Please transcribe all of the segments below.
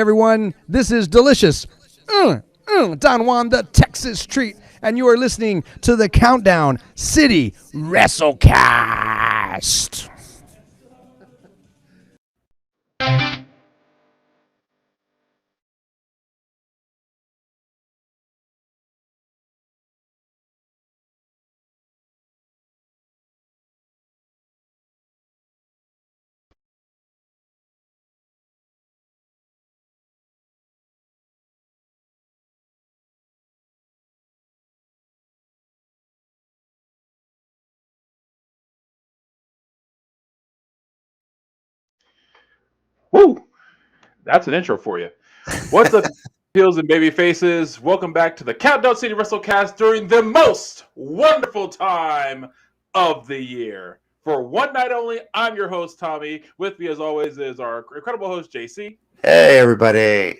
everyone. This is delicious. Don Juan, the Texas treat. And you are listening to the Countdown City WrestleCast. Woo! That's an intro for you. What's up, heels and baby faces? Welcome back to the Countdown City WrestleCast during the most wonderful time of the year. For one night only, I'm your host, Tommy. With me, as always, is our incredible host, JC. Hey, everybody.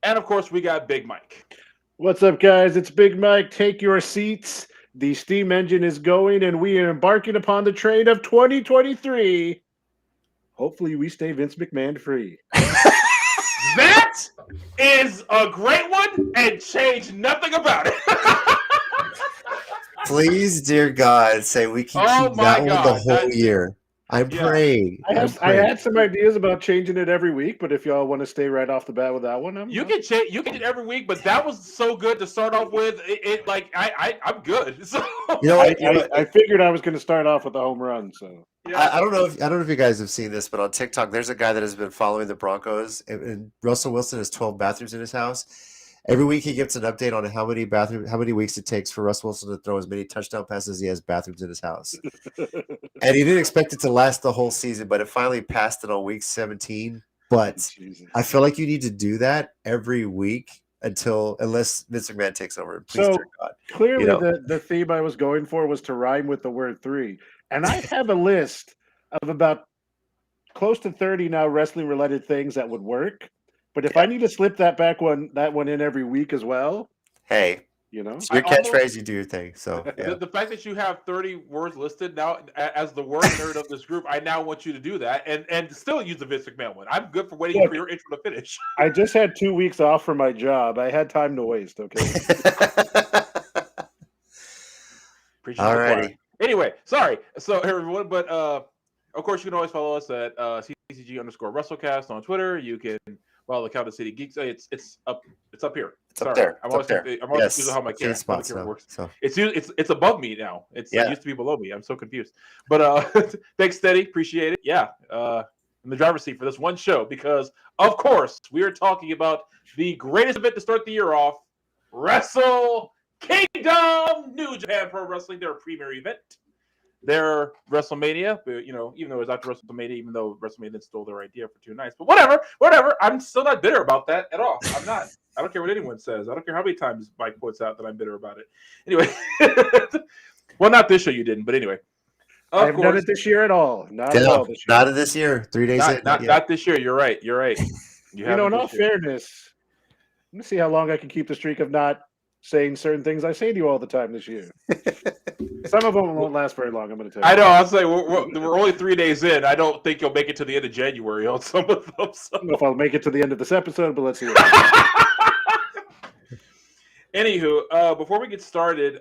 And, of course, we got Big Mike. What's up, guys? It's Big Mike. Take your seats. The steam engine is going, and we are embarking upon the train of 2023. Hopefully, we stay Vince McMahon free. That is a great one, and change nothing about it. Please, dear God, say we can keep that one the whole year. I'm praying. I had some ideas about changing it every week, but if y'all want to stay right off the bat with that one, you can change it every week. But that was so good to start off with. I'm good. So you know what? I figured I was going to start off with a home run. So yeah. I don't know if you guys have seen this, but on TikTok, there's a guy that has been following the Broncos, and Russell Wilson has 12 bathrooms in his house. Every week he gives an update on how many weeks it takes for Russell Wilson to throw as many touchdown passes as he has bathrooms in his house. And he didn't expect it to last the whole season, but it finally passed it on week 17. But I feel like you need to do that every week unless Vince McMahon takes over. Please, dear God. Clearly, the theme I was going for was to rhyme with the word 3. And I have a list of about close to 30 now wrestling-related things that would work. But if I need to slip that one in every week as well, hey, it's your catchphrase, you do your thing. So the fact that you have 30 words listed now as the word nerd of this group, I now want you to do that and still use the Vince McMahon one. I'm good for waiting for your intro to finish. I just had 2 weeks off from my job. I had time to waste. Okay. All righty. Anyway, sorry. So everyone, but of course you can always follow us at CCG_WrestleCast on Twitter. You can follow the Countdown City Geeks. It's up here. It's up there. I'm always confused how my camera works. So. It's above me now. It used to be below me. I'm so confused. But thanks, Steady. Appreciate it. Yeah. In the driver's seat for this one show because, of course, we are talking about the greatest event to start the year off, Wrestle Kingdom, New Japan Pro Wrestling, their premier event. Their WrestleMania, even though it was after WrestleMania, even though WrestleMania stole their idea for 2 nights. But whatever. I'm still not bitter about that at all. I'm not. I don't care what anyone says. I don't care how many times Mike points out that I'm bitter about it. Anyway. Well, not this show you didn't, but anyway. I haven't done it this year at all. Not at all this year. Not this year. 3 days in. Not this year. You're right. In all fairness, let me see how long I can keep the streak of not saying certain things I say to you all the time this year. Some of them won't last very long, I'm going to tell you. I know. I was like, we're only 3 days in. I don't think you'll make it to the end of January on some of them. So. I don't know if I'll make it to the end of this episode, but let's see. Anywho, before we get started,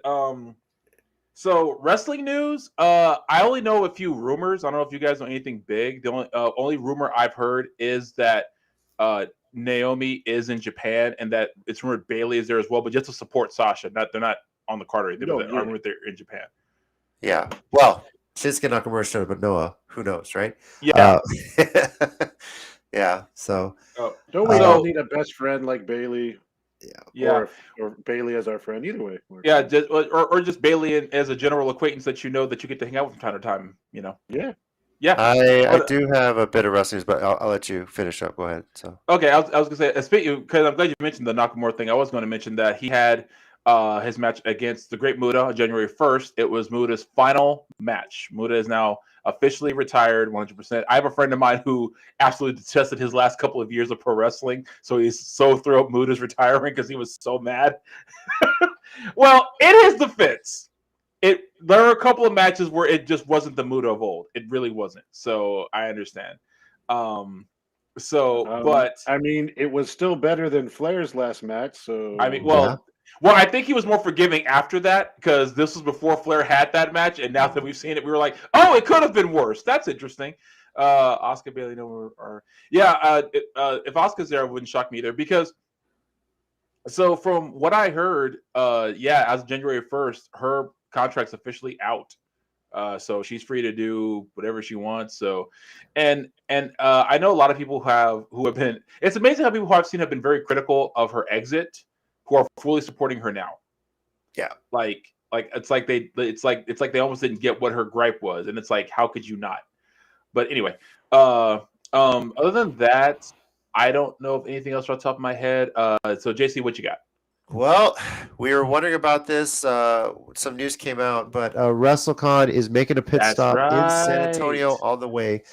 so wrestling news. I only know a few rumors. I don't know if you guys know anything big. The only rumor I've heard is that Naomi is in Japan and that it's rumored Bailey is there as well, but just to support Sasha. They're not on the card or anything. They're in Japan. Yeah. Well, Shinsuke Nakamura showed up at Noah. Who knows, right? Yeah. Yeah. So don't we all need a best friend like Bailey? Yeah. Or Bailey as our friend. Either way. Yeah. Just Bailey as a general acquaintance that you get to hang out with from time to time. Yeah. Yeah, I do have a bit of wrestlers, but I'll let you finish up. Go ahead. So okay, I was gonna say, because I'm glad you mentioned the Nakamura thing. I was going to mention that he had his match against the Great Muta on January 1st. It was Muta's final match. Muta is now officially retired 100%. I have a friend of mine who absolutely detested his last couple of years of pro wrestling, so he's so thrilled Muta's retiring because he was so mad. Well, in his defense, there are a couple of matches where it just wasn't the Muta of old. It really wasn't. So I understand. So, but I mean, it was still better than Flair's last match. So I mean, well, I think he was more forgiving after that because this was before Flair had that match, and now that we've seen it, we were like, oh, it could have been worse. That's interesting. Oscar Bailey, if Oscar's there, it wouldn't shock me either because. So from what I heard, as of January 1st, her contract's officially out. So she's free to do whatever she wants. So, and I know a lot of people who have been. It's amazing how people who I've seen have been very critical of her exit, who are fully supporting her now. Yeah, like it's like they almost didn't get what her gripe was, and it's like, how could you not? But anyway, other than that, I don't know of anything else off the top of my head. So JC, what you got? Well, we were wondering about this. Some news came out, but WrestleCon is making a pit stop in San Antonio on the way.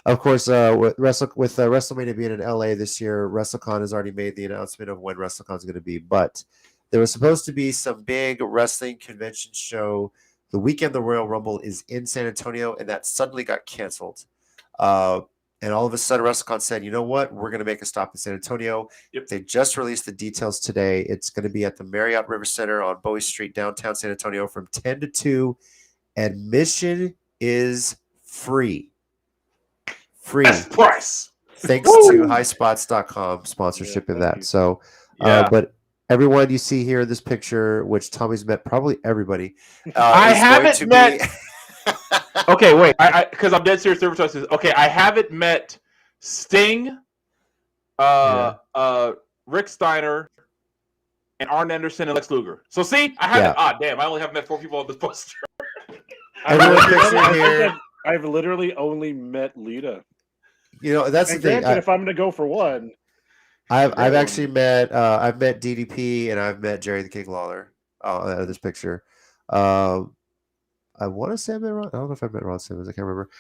Of course, with WrestleMania being in LA this year, WrestleCon has already made the announcement of when WrestleCon is going to be. But there was supposed to be some big wrestling convention show the weekend the Royal Rumble is in San Antonio, and that suddenly got canceled. And all of a sudden, WrestleCon said, you know what? We're going to make a stop in San Antonio. Yep. They just released the details today. It's going to be at the Marriott River Center on Bowie Street, downtown San Antonio from 10 to 2. Admission is free. Best price. Thanks to highspots.com sponsorship of that. So, but everyone you see here in this picture, which Tommy's met probably everybody. I haven't met... Okay, wait. Because I'm dead serious. Okay, I haven't met Sting, Rick Steiner, and Arn Anderson and Lex Luger. So see, I haven't. Damn! I only have met 4 people on this poster. I've literally only met Lita. You know, that's the thing. If I'm going to go for one, I've actually met DDP and I've met Jerry the King Lawler. Out of this picture. I want to say I met Ron. I don't know if I met Ron Simmons. I can't remember.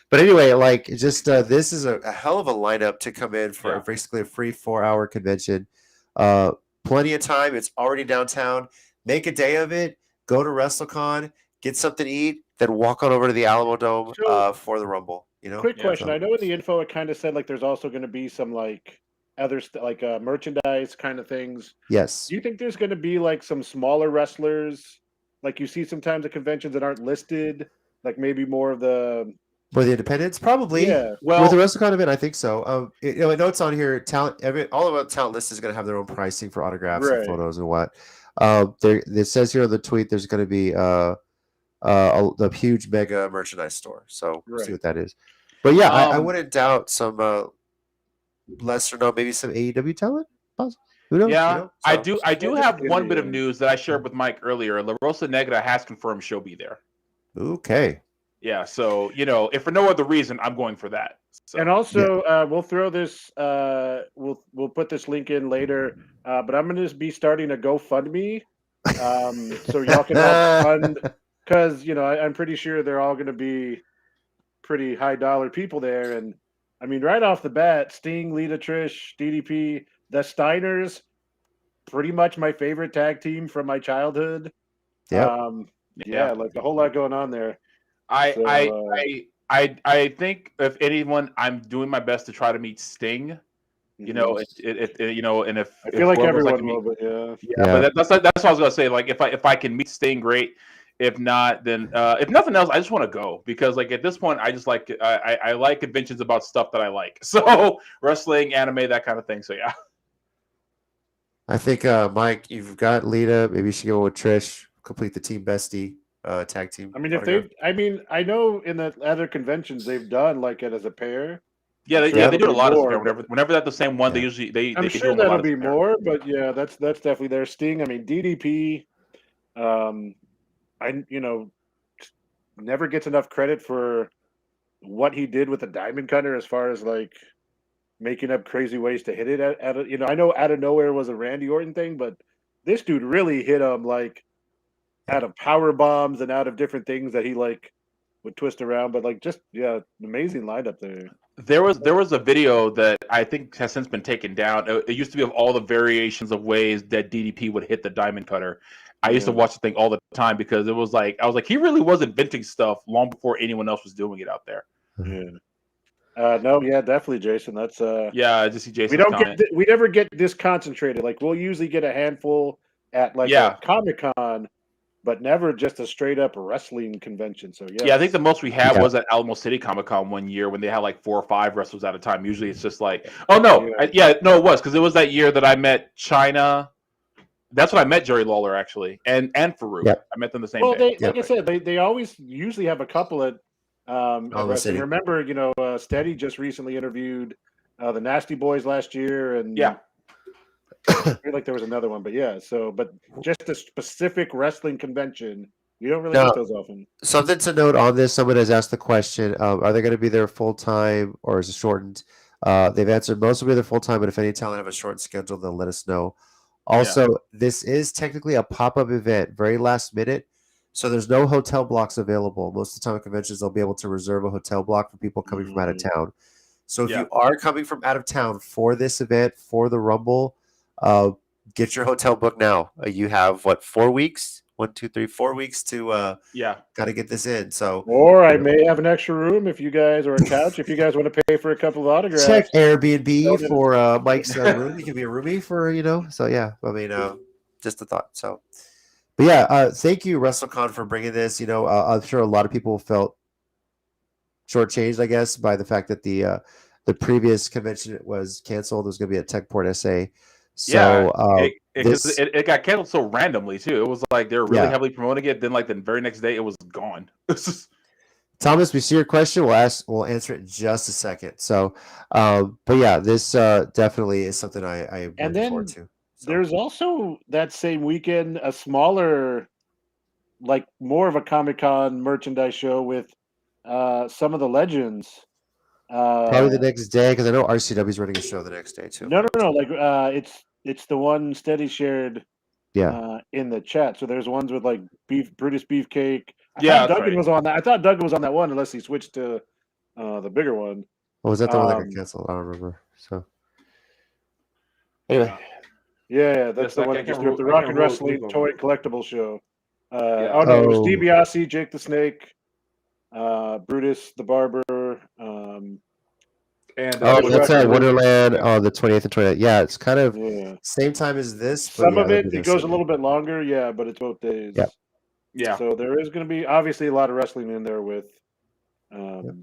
But anyway, like, just this is a hell of a lineup to come in for basically a free 4-hour convention. Plenty of time. It's already downtown. Make a day of it. Go to WrestleCon. Get something to eat. Then walk on over to the Alamo Dome for the Rumble. You know. Quick question. I know in the info it kind of said like there's also going to be some like other merchandise kind of things. Yes. Do you think there's going to be like some smaller wrestlers? Like you see sometimes at conventions that aren't listed, like maybe more of the independents, probably. Yeah. Well, with the WrestleCon event, I think so. I know it's on here. All of our talent list is going to have their own pricing for autographs and photos and what. It says here on the tweet there's going to be the huge mega merchandise store. So we'll see what that is. But yeah, I wouldn't doubt some lesser known, maybe some AEW talent. Possibly. Who knows? Yeah, you know? So, I do have one bit of news that I shared with Mike earlier. La Rosa Negra has confirmed she'll be there. Okay. Yeah, so if for no other reason, I'm going for that. So. And also, we'll throw this. We'll put this link in later. But I'm going to be starting a GoFundMe, so y'all can help fund. Because I'm pretty sure they're all going to be pretty high dollar people there. And I mean, right off the bat, Sting, Lita, Trish, DDP. The Steiners, pretty much my favorite tag team from my childhood. Yeah, like a whole lot going on there. I think if anyone, I'm doing my best to try to meet Sting. And if I feel like everyone will, but but that's what I was gonna say. Like if I can meet Sting, great. If not, then if nothing else, I just want to go because like at this point, I just like I like conventions about stuff that I like. So wrestling, anime, that kind of thing. So yeah. I think, Mike, you've got Lita. Maybe you should go with Trish. Complete the team bestie tag team. I mean, I know in the other conventions they've done like it as a pair. Yeah, they do a lot of stuff. Whenever that's the same one, they usually they. I'm sure that'll be more, but yeah, that's definitely their Sting. I mean, DDP, never gets enough credit for what he did with the diamond cutter as far as like making up crazy ways to hit it I know out of nowhere was a Randy Orton thing, but this dude really hit him like out of power bombs and out of different things that he like would twist around. But like just amazing lineup there. There was a video that I think has since been taken down. It used to be of all the variations of ways that DDP would hit the diamond cutter. I used to watch the thing all the time because it was like I was like he really was inventing stuff long before anyone else was doing it out there. Yeah. No, yeah, definitely, Jason. That's yeah, I just see Jason. We never get this concentrated. Like we'll usually get a handful at like a Comic-Con, but never just a straight up wrestling convention. So yeah, I think the most we had was at Alamo City Comic-Con one year when they had like 4 or 5 wrestlers at a time. Usually it's just like, oh no, it was because it was that year that I met China. That's when I met Jerry Lawler actually, and Farouk. Yep. I met them the same day. Like I said, they always usually have a couple at wrestling. Remember, Steady just recently interviewed the Nasty Boys last year, and I feel like there was another one, but but just a specific wrestling convention, you don't really get those often. Something to note on this: someone has asked the question, are they going to be there full time or is it shortened? They've answered most will be there full time, but if any talent have a short schedule, they'll let us know. Also, this is technically a pop-up event, very last minute, so there's no hotel blocks available. Most of the time at conventions, they'll be able to reserve a hotel block for people coming from out of town. So if you are coming from out of town for this event, for the Rumble, get your hotel booked now. You have, 4 weeks? 1, 2, 3, 4 weeks to got to get this in. So, or I may have an extra room if you guys, or a couch if you guys want to pay for a couple of autographs. Check Airbnb for Mike's room. You can be a roomie for So yeah, I mean, just a thought. So, but thank you WrestleCon for bringing this. I'm sure a lot of people felt shortchanged, I guess, by the fact that the previous convention was canceled. It was going to be at Techport SA. So it got canceled so randomly too. It was like they were really heavily promoting it. Then like the very next day, it was gone. Thomas, we see your question. We'll answer it in just a second. So, but yeah, this definitely is something I look forward to. So. There's also that same weekend a smaller, like more of a Comic-Con merchandise show with some of the legends. Probably the next day, because I know RCW is running a show the next day too. No. Like it's the one Steady shared. In the chat. So there's ones with like Brutus Beefcake. I thought Duggan was on that. I thought Duggan was on that one, unless he switched to the bigger one. Oh, was that the one that got canceled? I don't remember. So anyway, that's the one that just the Rock and Wrestling Toy Collectible Show. It was DiBiase, Jake the Snake, Brutus the Barber. That's at Wonderland on the 20th and 29th. Yeah, it's kind of same time as this. Some of it goes a little bit longer, but it's both days. Yeah. So there is going to be obviously a lot of wrestling in there with the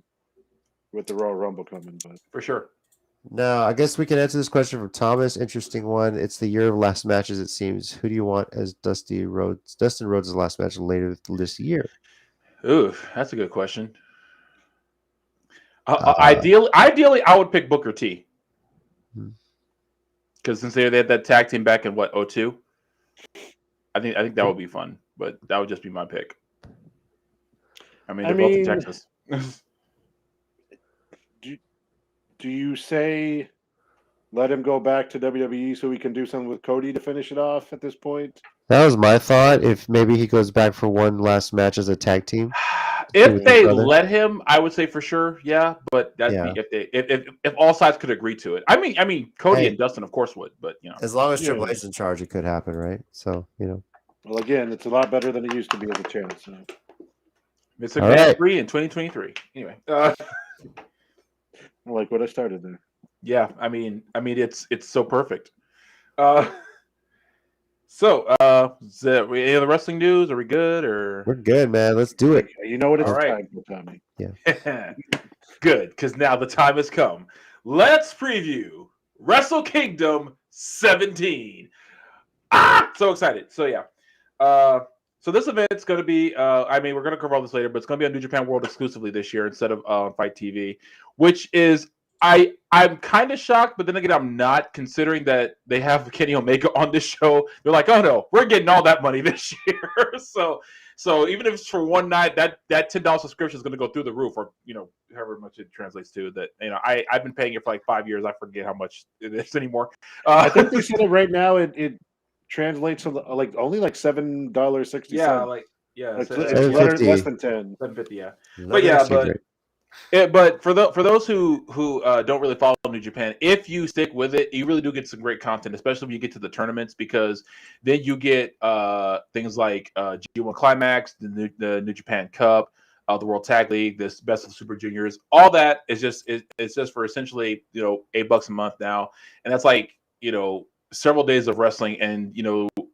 Royal Rumble coming, but for sure. Now, I guess we can answer this question from Thomas. Interesting one. It's the year of last matches, it seems. Who do you want as Dustin Rhodes' last match later this year? Ooh, that's a good question. Ideally, I would pick Booker T. Because since they had that tag team back in 2002, I think that would be fun. But that would just be my pick. I mean, they're both in Texas. Do you say let him go back to WWE so we can do something with Cody to finish it off at this point? That was my thought. If maybe he goes back for one last match as a tag team. If they let him, I would say for sure, But if all sides could agree to it, I mean, Cody and Dustin, of course, would. But as long as Triple H is in charge, it could happen, right? So Well, again, it's a lot better than it used to be as a chance. So. It's a Grand Prix in 2023. Anyway, I like what I started there. Yeah, I mean, it's so perfect. So, is there any other wrestling news? Are we good? Or we're good, man. Let's do it. You know what it's time for, Tommy. Yeah. Good, because now the time has come. Let's preview Wrestle Kingdom 17. So excited. So so this event's going to be. We're going to cover all this later, but it's going to be on New Japan World exclusively this year instead of Fight TV, which is. I'm kind of shocked, but then again, I'm not, considering that they have Kenny Omega on this show. They're like, oh no, we're getting all that money this year. So even if it's for one night, that $10 subscription is going to go through the roof, or however much it translates to. That I've been paying it for like 5 years. I forget how much it is anymore. I think they said it right now. It translates to like only like $7.60. It's less than 10. $7.50. But for those who don't really follow New Japan, if you stick with it, you really do get some great content, especially when you get to the tournaments, because then you get things like G1 Climax, the New Japan Cup, the World Tag League, this Best of Super Juniors. All that is just it's just for essentially $8 a month now, and that's like several days of wrestling, and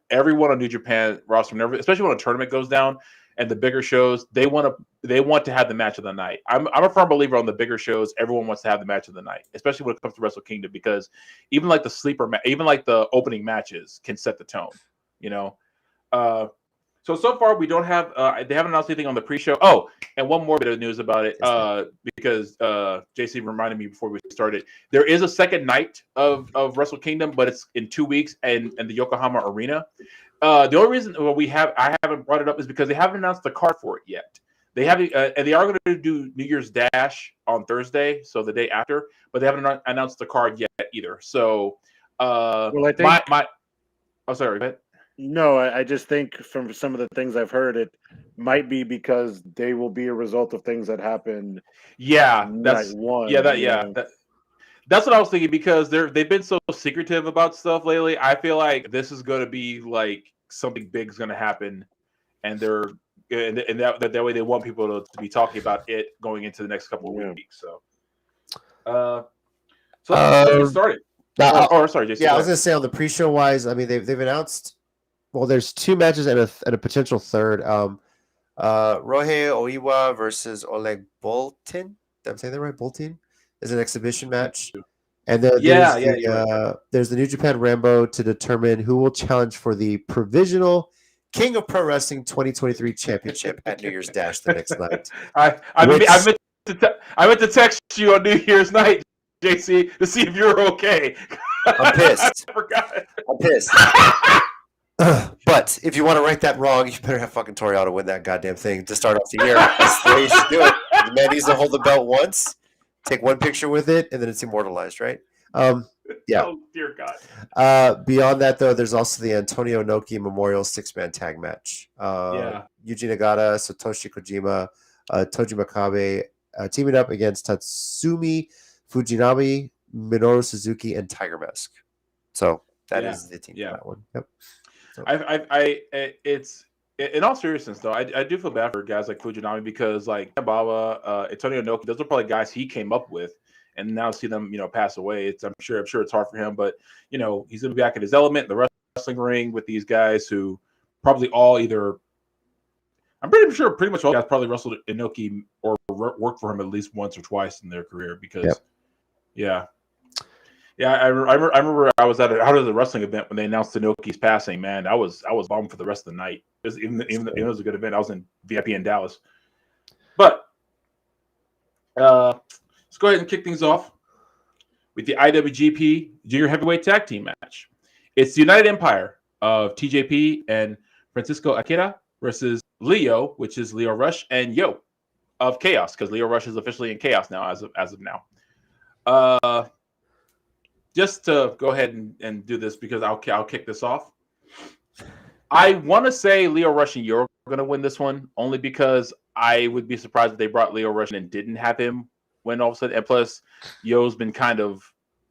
everyone on New Japan roster, especially when a tournament goes down and the bigger shows, they want to have the match of the night. I'm a firm believer on the bigger shows. Everyone wants to have the match of the night, especially when it comes to Wrestle Kingdom, because even like the sleeper, even like the opening matches can set the tone. So far we don't have. They haven't announced anything on the pre-show. Oh, and one more bit of news about it, because JC reminded me before we started. There is a second night of Wrestle Kingdom, but it's in 2 weeks and the Yokohama Arena. The only reason I haven't brought it up is because they haven't announced the card for it yet. They haven't, and they are going to do New Year's Dash on Thursday, so the day after, but they haven't announced the card yet either. So, well, I think oh, sorry, go ahead. No, I just think from some of the things I've heard, it might be because they will be a result of things that happen. Yeah, night one. That's what I was thinking, because they've been so secretive about stuff lately. I feel like this is going to be like something big is going to happen, and that way they want people to be talking about it going into the next couple of weeks. So let's get started. Sorry, Jason. Yeah, I was going to say on the pre-show wise, I mean they've announced. Well, there's 2 matches and a potential third. Rohei Oiwa versus Oleg Boltin. I'm saying that right? Boltin is an exhibition match. And then there's the New Japan Rambo to determine who will challenge for the provisional King of Pro Wrestling 2023 championship at New Year's Dash the next night. I meant to text you on New Year's night, JC, to see if you're okay. I'm pissed. I forgot. I'm pissed. But if you want to right that wrong, you better have fucking Toriano win that goddamn thing to start off the year. That's the way you should do it. The man needs to hold the belt once, take one picture with it, and then it's immortalized, right? Yeah. Oh, dear God. Beyond that, though, there's also the Antonio Inoki Memorial 6-man tag match. Yuji Nagata, Satoshi Kojima, Toji Makabe teaming up against Tatsumi Fujinami, Minoru Suzuki, and Tiger Mask. So that is the team for that one. Yep. So. It's in all seriousness though, I do feel bad for guys like Fujinami, because like Baba, Antonio Inoki, those are probably guys he came up with, and now see them pass away. I'm sure it's hard for him, but he's gonna be back in his element in the wrestling ring with these guys who probably all I'm pretty sure pretty much all guys probably wrestled Inoki or worked for him at least once or twice in their career, because I remember I was at a wrestling event when they announced Inoki's passing. Man, I was bummed for the rest of the night. It was a good event. I was in VIP in Dallas. But let's go ahead and kick things off with the IWGP Junior Heavyweight Tag Team match. It's the United Empire of TJP and Francisco Akira versus Leo, which is Leo Rush, and Yo of Chaos, because Leo Rush is officially in Chaos now as of now. Just to go ahead and do this, because I'll kick this off. I want to say Leo Rush and Yo are going to win this one, only because I would be surprised if they brought Leo Rush in and didn't have him win all of a sudden. And plus, Yo's been kind of,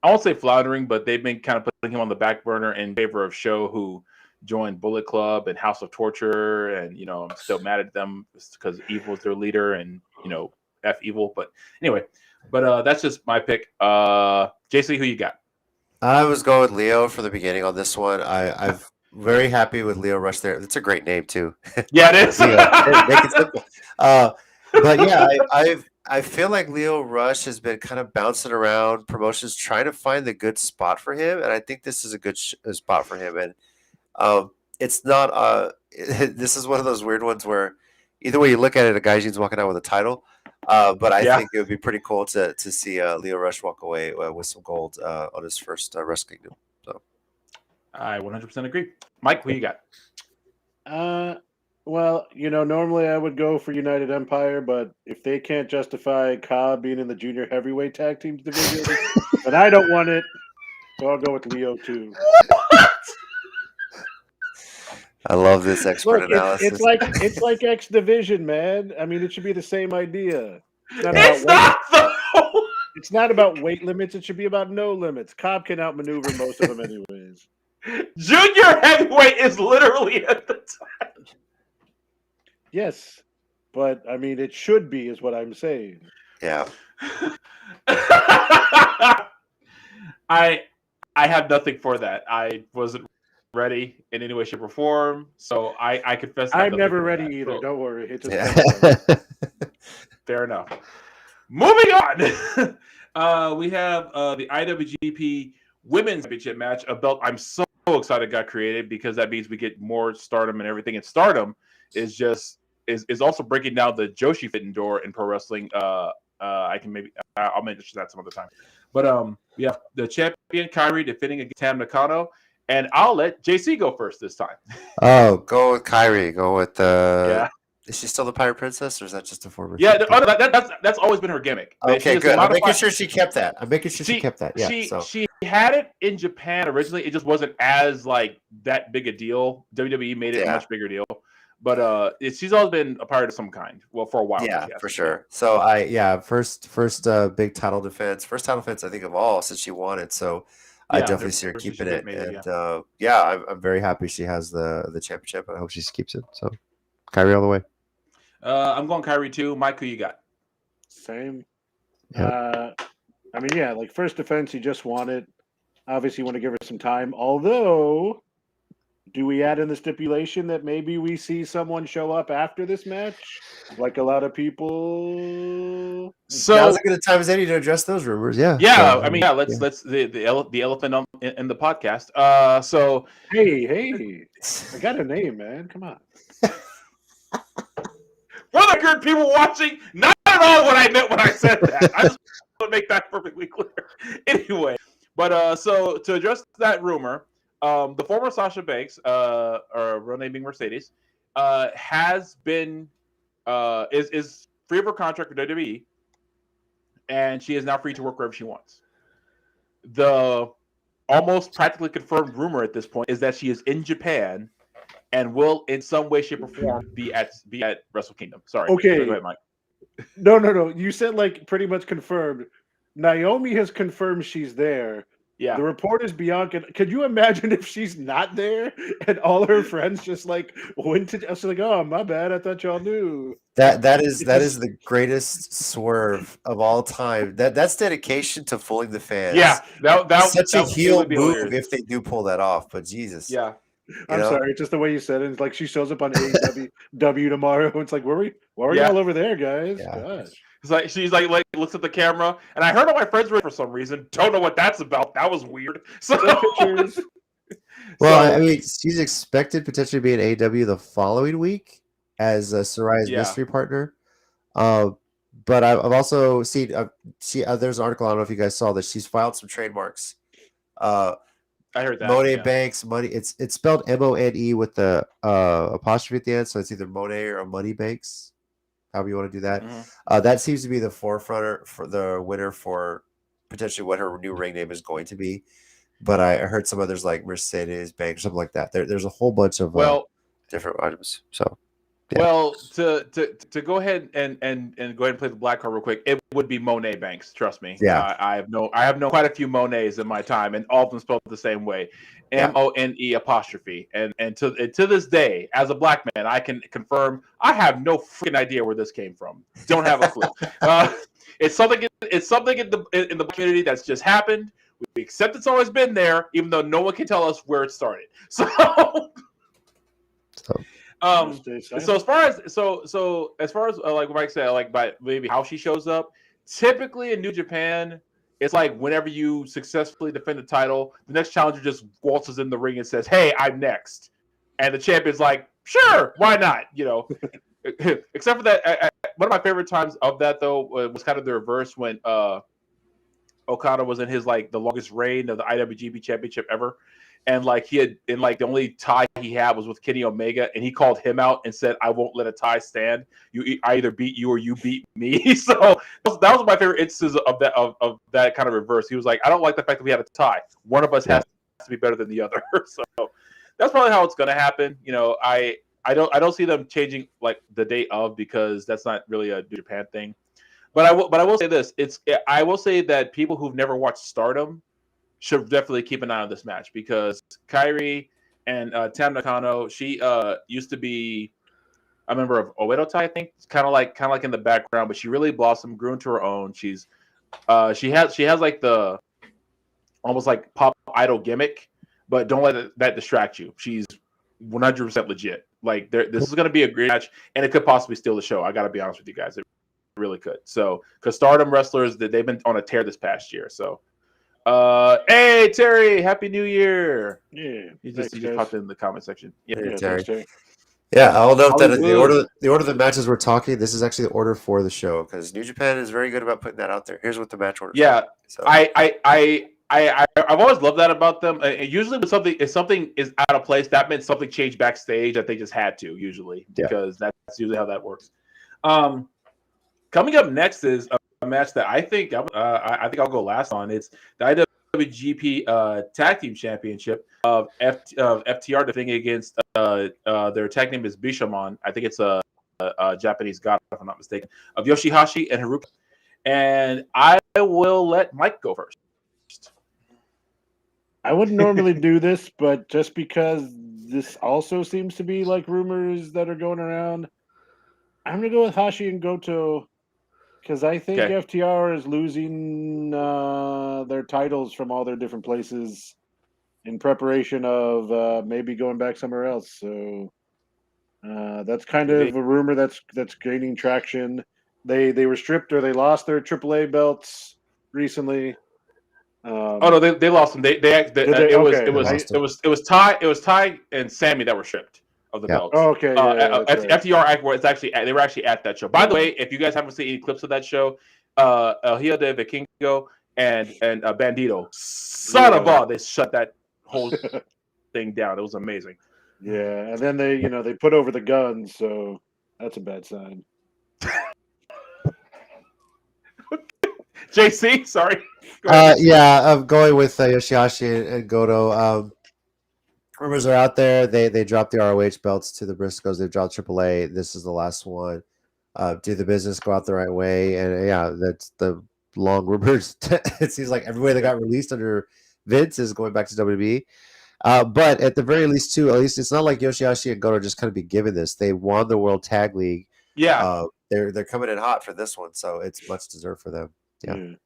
I won't say floundering, but they've been kind of putting him on the back burner in favor of Sho, who joined Bullet Club and House of Torture, and I'm still mad at them because Evil's their leader, and F Evil. But anyway, that's just my pick. JC, who you got? I was going with Leo for the beginning on this one. I'm very happy with Leo Rush there. It's a great name too. Yeah, it is. Make it simple. But yeah, I feel like Leo Rush has been kind of bouncing around promotions trying to find the good spot for him, and I think this is a good spot for him. And it's not. This is one of those weird ones where either way you look at it, a Gaijin's walking out with a title. But I think it would be pretty cool to see Leo Rush walk away with some gold on his first Wrestle Kingdom. So, I 100% agree. Mike, who you got? Well, normally I would go for United Empire, but if they can't justify Cobb being in the junior heavyweight tag team division, then I don't want it. So I'll go with Leo too. I love this expert analysis. It's like X Division, man. I mean, it should be the same idea. It's not about weight limits. It should be about no limits. Cobb can outmaneuver most of them anyways. Junior heavyweight is literally at the top. Yes. but I mean, it should be, is what I'm saying. Yeah. I have nothing for that. I wasn't ready in any way, shape, or form. So I confess. I'm never ready either. So, don't worry. It just fair enough. Moving on. We have the IWGP Women's Championship match. A belt I'm so excited got created because that means we get more Stardom and everything. And Stardom is also breaking down the Joshi Fitting door in pro wrestling. I'll mention that some other time. But we have the champion Kairi defending against Tam Nakano, and I'll let JC go first this time. Oh, go with Kairi. Go with the. Is she still the Pirate Princess, or is that just a former? Yeah, that's always been her gimmick. Okay, good. I'm making sure she kept that. Yeah, she had it in Japan originally. It just wasn't as like that big a deal. WWE made it a much bigger deal. But she's always been a pirate of some kind. Well, for a while. Yeah, for sure. So first big title defense. First title defense I think of all since she won it. So I definitely see her keeping it. And I'm very happy she has the championship. I hope she keeps it. So Kairi all the way. I'm going Kairi too. Mike, who you got? Same. Yep. I mean, like first defense, you just won it. Obviously, you want to give her some time. Although, do we add in the stipulation that maybe we see someone show up after this match? Like a lot of people. So now's as good a time as any to address those rumors. Yeah. Yeah. So, let's the elephant in the podcast. So hey, I got a name, man. Come on. For the good people watching, not at all what I meant when I said that. I just want to make that perfectly clear. Anyway, but so to address that rumor, the former Sasha Banks, or real name being Mercedes, has been is free of her contract with WWE, and she is now free to work wherever she wants. The almost practically confirmed rumor at this point is that she is in Japan and will, in some way, shape, or form, be at Wrestle Kingdom. Sorry. Okay. Go ahead, Mike. No. You said like pretty much confirmed. Naomi has confirmed she's there. Yeah. The report is Bianca. Could you imagine if she's not there and all her friends just like went to? I was like, oh, my bad. I thought y'all knew. That is the greatest swerve of all time. That's dedication to fooling the fans. Yeah. That's such a heel move if they do pull that off. But Jesus. Yeah. I'm sorry, it's just the way you said it. It's like she shows up on AEW tomorrow. It's like, why were y'all over there, guys? Yeah. Gosh. It's like she's like looks at the camera, and I heard all my friends were for some reason. Don't know what that's about. That was weird. So, well, I mean, she's expected potentially to be in AEW the following week as Saray's mystery partner. But I've also seen there's an article. I don't know if you guys saw that she's filed some trademarks. I heard that. Monet Banks money. It's spelled MONE with the apostrophe at the end, so it's either Monet or Money Banks. However you want to do that. Mm-hmm. That seems to be the forefronter for the winner for potentially what her new ring name is going to be. But I heard some others like Mercedes Bank or something like that. There's a whole bunch of different items. So. Yeah. Well, to go ahead and go ahead and play the black card real quick, it would be Monet Banks. Trust me. Yeah, I have known quite a few Monets in my time, and all of them spelled the same way, MONE apostrophe. And to this day, as a black man, I can confirm I have no freaking idea where this came from. Don't have a clue. It's something in the community that's just happened. We accept it's always been there, even though no one can tell us where it started. So as far as like Mike said, like by maybe how she shows up, typically in New Japan, it's like whenever you successfully defend the title, the next challenger just waltzes in the ring and says, "Hey, I'm next," and the champion's like, "Sure, why not?" You know. Except for that, one of my favorite times of that though was kind of the reverse when Okada was in his like the longest reign of the IWGP Championship ever. And like the only tie he had was with Kenny Omega, and he called him out and said, "I won't let a tie stand. I either beat you or you beat me." So that was my favorite instance of that kind of reverse. He was like, "I don't like the fact that we had a tie. One of us has to be better than the other." So that's probably how it's going to happen. You know, I don't see them changing like the date of, because that's not really a New Japan thing. But I will say this: I will say that people who've never watched Stardom should definitely keep an eye on this match, because Kairi and Tam Nakano, she used to be a member of Oedo Tai, I think. It's kind of like in the background, but she really blossomed, grew into her own. She has like the almost like pop idol gimmick, but don't let that distract you. She's 100% legit. Like this is going to be a great match, and it could possibly steal the show. I got to be honest with you guys, it really could. So, because Stardom wrestlers, they've been on a tear this past year. So, hey Terry, Happy New Year! Yeah, he just popped in the comment section. Yeah, Hey, Terry. Yeah, I'll note that the order of the matches we're talking, this is actually the order for the show because New Japan is very good about putting that out there. Here's what the match order. Yeah, so. I've always loved that about them. Usually, when something is out of place, that meant something changed backstage that they just had to. Usually, because that's usually how that works. Coming up next is a match that I think I'll go last on. It's the IWGP Tag Team Championship of FTR defending against their tag name is Bishamon. I think it's a Japanese god, if I'm not mistaken, of Yoshihashi and Haruka. And I will let Mike go first. I wouldn't normally do this, but just because this also seems to be like rumors that are going around, I'm going to go with Hashi and Goto because I think FTR is losing their titles from all their different places in preparation of maybe going back somewhere else. So that's kind of a rumor that's gaining traction. They were stripped or they lost their AAA belts recently. No, they lost them. It was Ty and Sammy that were stripped of the belts. Oh, okay. FTR they were actually at that show. By the way, if you guys haven't seen any clips of that show, El Hijo de Vikingo and Bandito, son of a, they shut that whole thing down. It was amazing. Yeah, and then they put over the guns, so that's a bad sign. JC, sorry. I'm going with Yoshihashi and Goto. Rumors are out there. They dropped the ROH belts to the Briscoes. They've dropped AAA. This is the last one. Do the business, go out the right way, and that's the long rumors. It seems like everybody that got released under Vince is going back to WWE. But at the very least, too, at least it's not like Yoshihashi and Goto just kind of be given this. They won the World Tag League. Yeah, they're coming in hot for this one, so it's much deserved for them.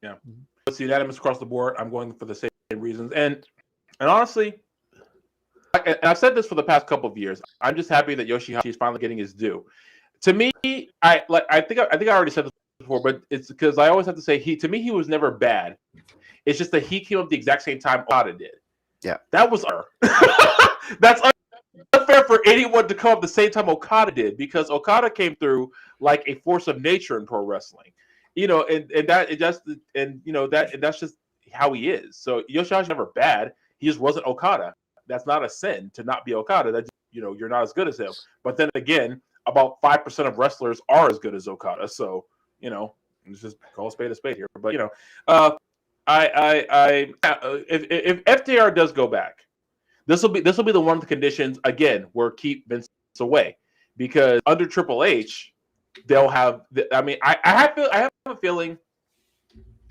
Yeah. It's unanimous across the board. I'm going for the same reasons, and honestly, and I've said this for the past couple of years. I'm just happy that Yoshihashi is finally getting his due. To me, I think I already said this before, but it's because I always have to say he was never bad. It's just that he came up the exact same time Okada did. Yeah, that was that's unfair for anyone to come up the same time Okada did because Okada came through like a force of nature in pro wrestling. That's just how he is. So Yoshihashi's never bad. He just wasn't Okada. That's not a sin to not be Okada. That you're not as good as him. But then again, about 5% of wrestlers are as good as Okada. So let's just call a spade here. But if FTR does go back, this will be the one of the conditions again where keep Vince away because under Triple H. They'll have. I have a feeling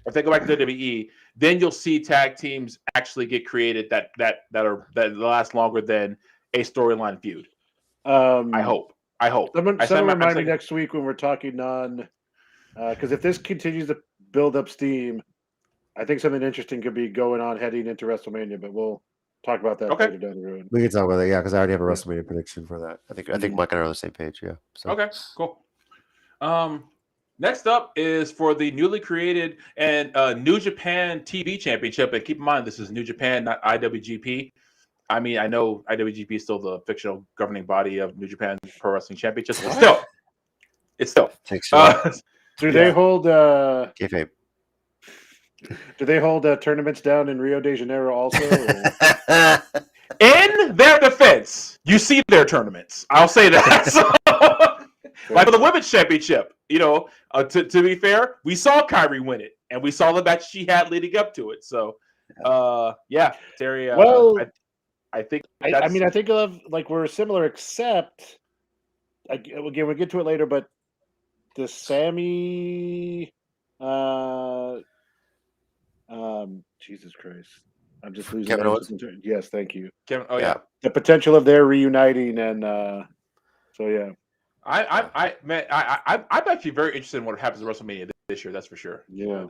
if they go back to WWE, then you'll see tag teams actually get created that last longer than a storyline feud. I hope. Someone remind me next week when we're talking on, because if this continues to build up steam, I think something interesting could be going on heading into WrestleMania. But we'll talk about that later down the road. We can talk about that, because I already have a WrestleMania prediction for that. I think Mike and I are on the same page. Yeah. So. Okay. Cool. Next up is for the newly created and New Japan TV Championship. And keep in mind, this is New Japan, not IWGP. I mean, I know IWGP is still the fictional governing body of New Japan Pro Wrestling Championship. It's still. Thanks. Do they hold? Kayfabe. Do they hold tournaments down in Rio de Janeiro also? In their defense, you see their tournaments. I'll say that. Like for the women's championship, to be fair, we saw Kyrie win it, and we saw the match she had leading up to it. So, Terry. I think. I think of like we're similar, except again we'll get to it later. But the Sammy, Jesus Christ, I'm just losing. Kevin Owens? Yes, thank you. Kevin. Oh yeah. The potential of their reuniting, and so yeah. I'm actually very interested in what happens at WrestleMania this year. That's for sure. Yeah.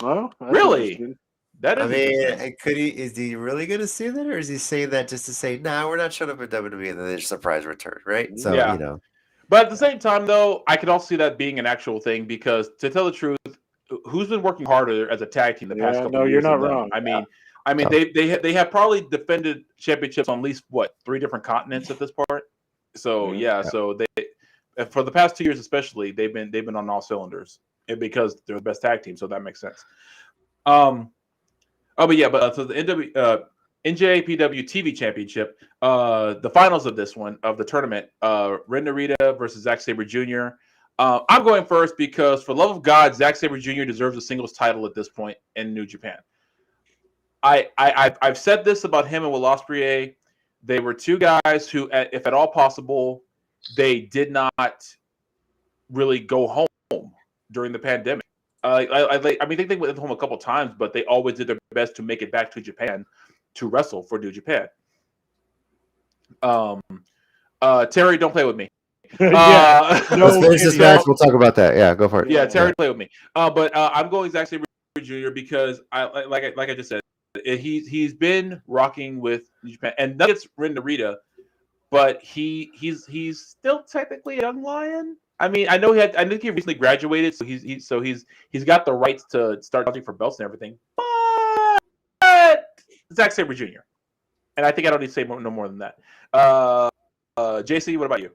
Oh, really? That is interesting. Is he really going to say that, or is he saying that just to say, "Nah, we're not showing up at WWE," and then there's a surprise return, right? So yeah. But at the same time, though, I could also see that being an actual thing because, to tell the truth, who's been working harder as a tag team the past couple of years? No, you're not wrong. I mean, they have probably defended championships on at least 3 different continents at this point. So so they for the past 2 years especially, they've been on all cylinders because they're the best tag team. So that makes sense. So the NJPW TV Championship, the finals of this one of the tournament, Ren Narita versus Zack Sabre Jr. I'm going first because, for the love of God, Zack Sabre Jr. deserves a singles title at this point in New Japan. I've said this about him and Will Ospreay. They were two guys who, if at all possible, they did not really go home during the pandemic. I mean, they went home a couple times, but they always did their best to make it back to Japan to wrestle for New Japan. Terry, don't play with me. Let's finish this match. We'll talk about that. Yeah, go for it. Yeah, Terry, play with me. But I'm going Zack Sabre Jr. because like I just said, he's been rocking with New Japan, and that's Ren Narita, but he's still technically a young lion. I mean, I think he recently graduated, so he's got the rights to start hunting for belts and everything. But Zack Sabre Jr. And I think I don't need to say no more than that. JC, what about you?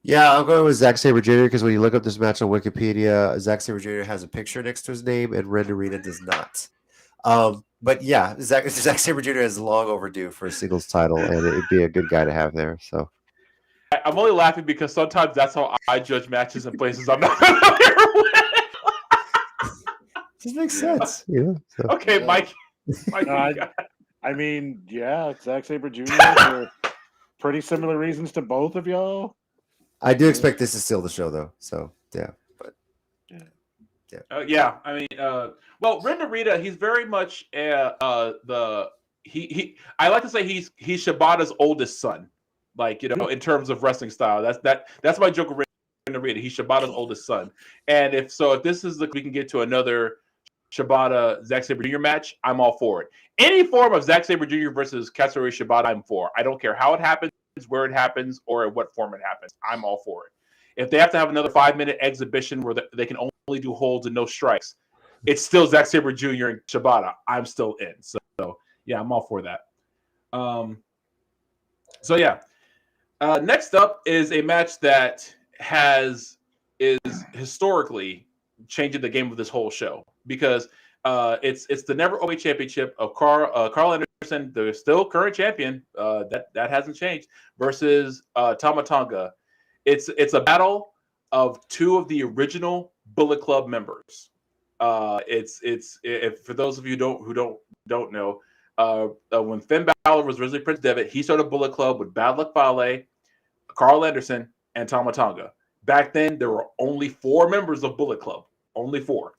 Yeah, I'll go with Zack Sabre Jr. because when you look up this match on Wikipedia, Zack Sabre Jr. has a picture next to his name, and Ren Narita does not. But yeah, Zack Sabre Jr. is long overdue for a singles title, and it'd be a good guy to have there. So I'm only laughing because sometimes that's how I judge matches in places I'm not familiar with. Just makes sense, So. Okay, Mike. I mean, Zack Sabre Jr. for pretty similar reasons to both of y'all. I do expect this to steal the show, though. So yeah, but I mean, well, Ren Narita, he's very much I like to say he's Shibata's oldest son, like in terms of wrestling style. That's my joke with Ren Narita. He's Shibata's oldest son, and if this is we can get to another Shibata Zack Sabre Jr. match, I'm all for it. Any form of Zack Sabre Jr. versus Katsuyori Shibata, I'm for. I don't care how it happens, where it happens, or in what form it happens. I'm all for it. If they have to have another 5-minute exhibition where they can only do holds and no strikes, it's still Zack Sabre Jr. and Shibata. I'm still in. So yeah, I'm all for that. Next up is a match that is historically changing the game of this whole show because it's the Never Open Championship of Carl Anderson, the still current champion, that hasn't changed, versus Tama Tonga. It's a battle of 2 of the original Bullet Club members. For those of you who don't know, when Finn Balor was originally Prince Devitt, he started Bullet Club with Bad Luck Fale, Carl Anderson, and Tama Tonga. Back then, there were only 4 members of Bullet Club, only 4,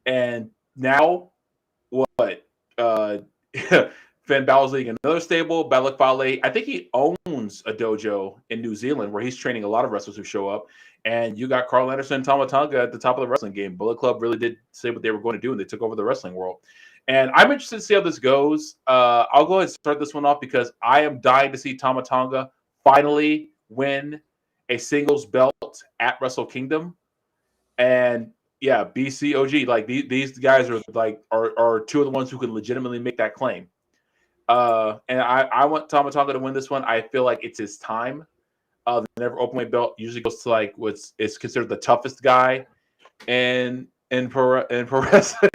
and now what? Finn Balor's leading another stable, Bad Luck Fale. I think he owns a dojo in New Zealand where he's training a lot of wrestlers who show up. And you got Carl Anderson and Tama Tonga at the top of the wrestling game. Bullet Club really did say what they were going to do, and they took over the wrestling world. And I'm interested to see how this goes. I'll go ahead and start this one off because I am dying to see Tama Tonga finally win a singles belt at Wrestle Kingdom. And yeah, BCOG, like these guys are 2 of the ones who can legitimately make that claim. And I want Tama Tonga to win this one. I feel like it's his time. The Never Openweight belt usually goes to what's considered the toughest guy in pro wrestling.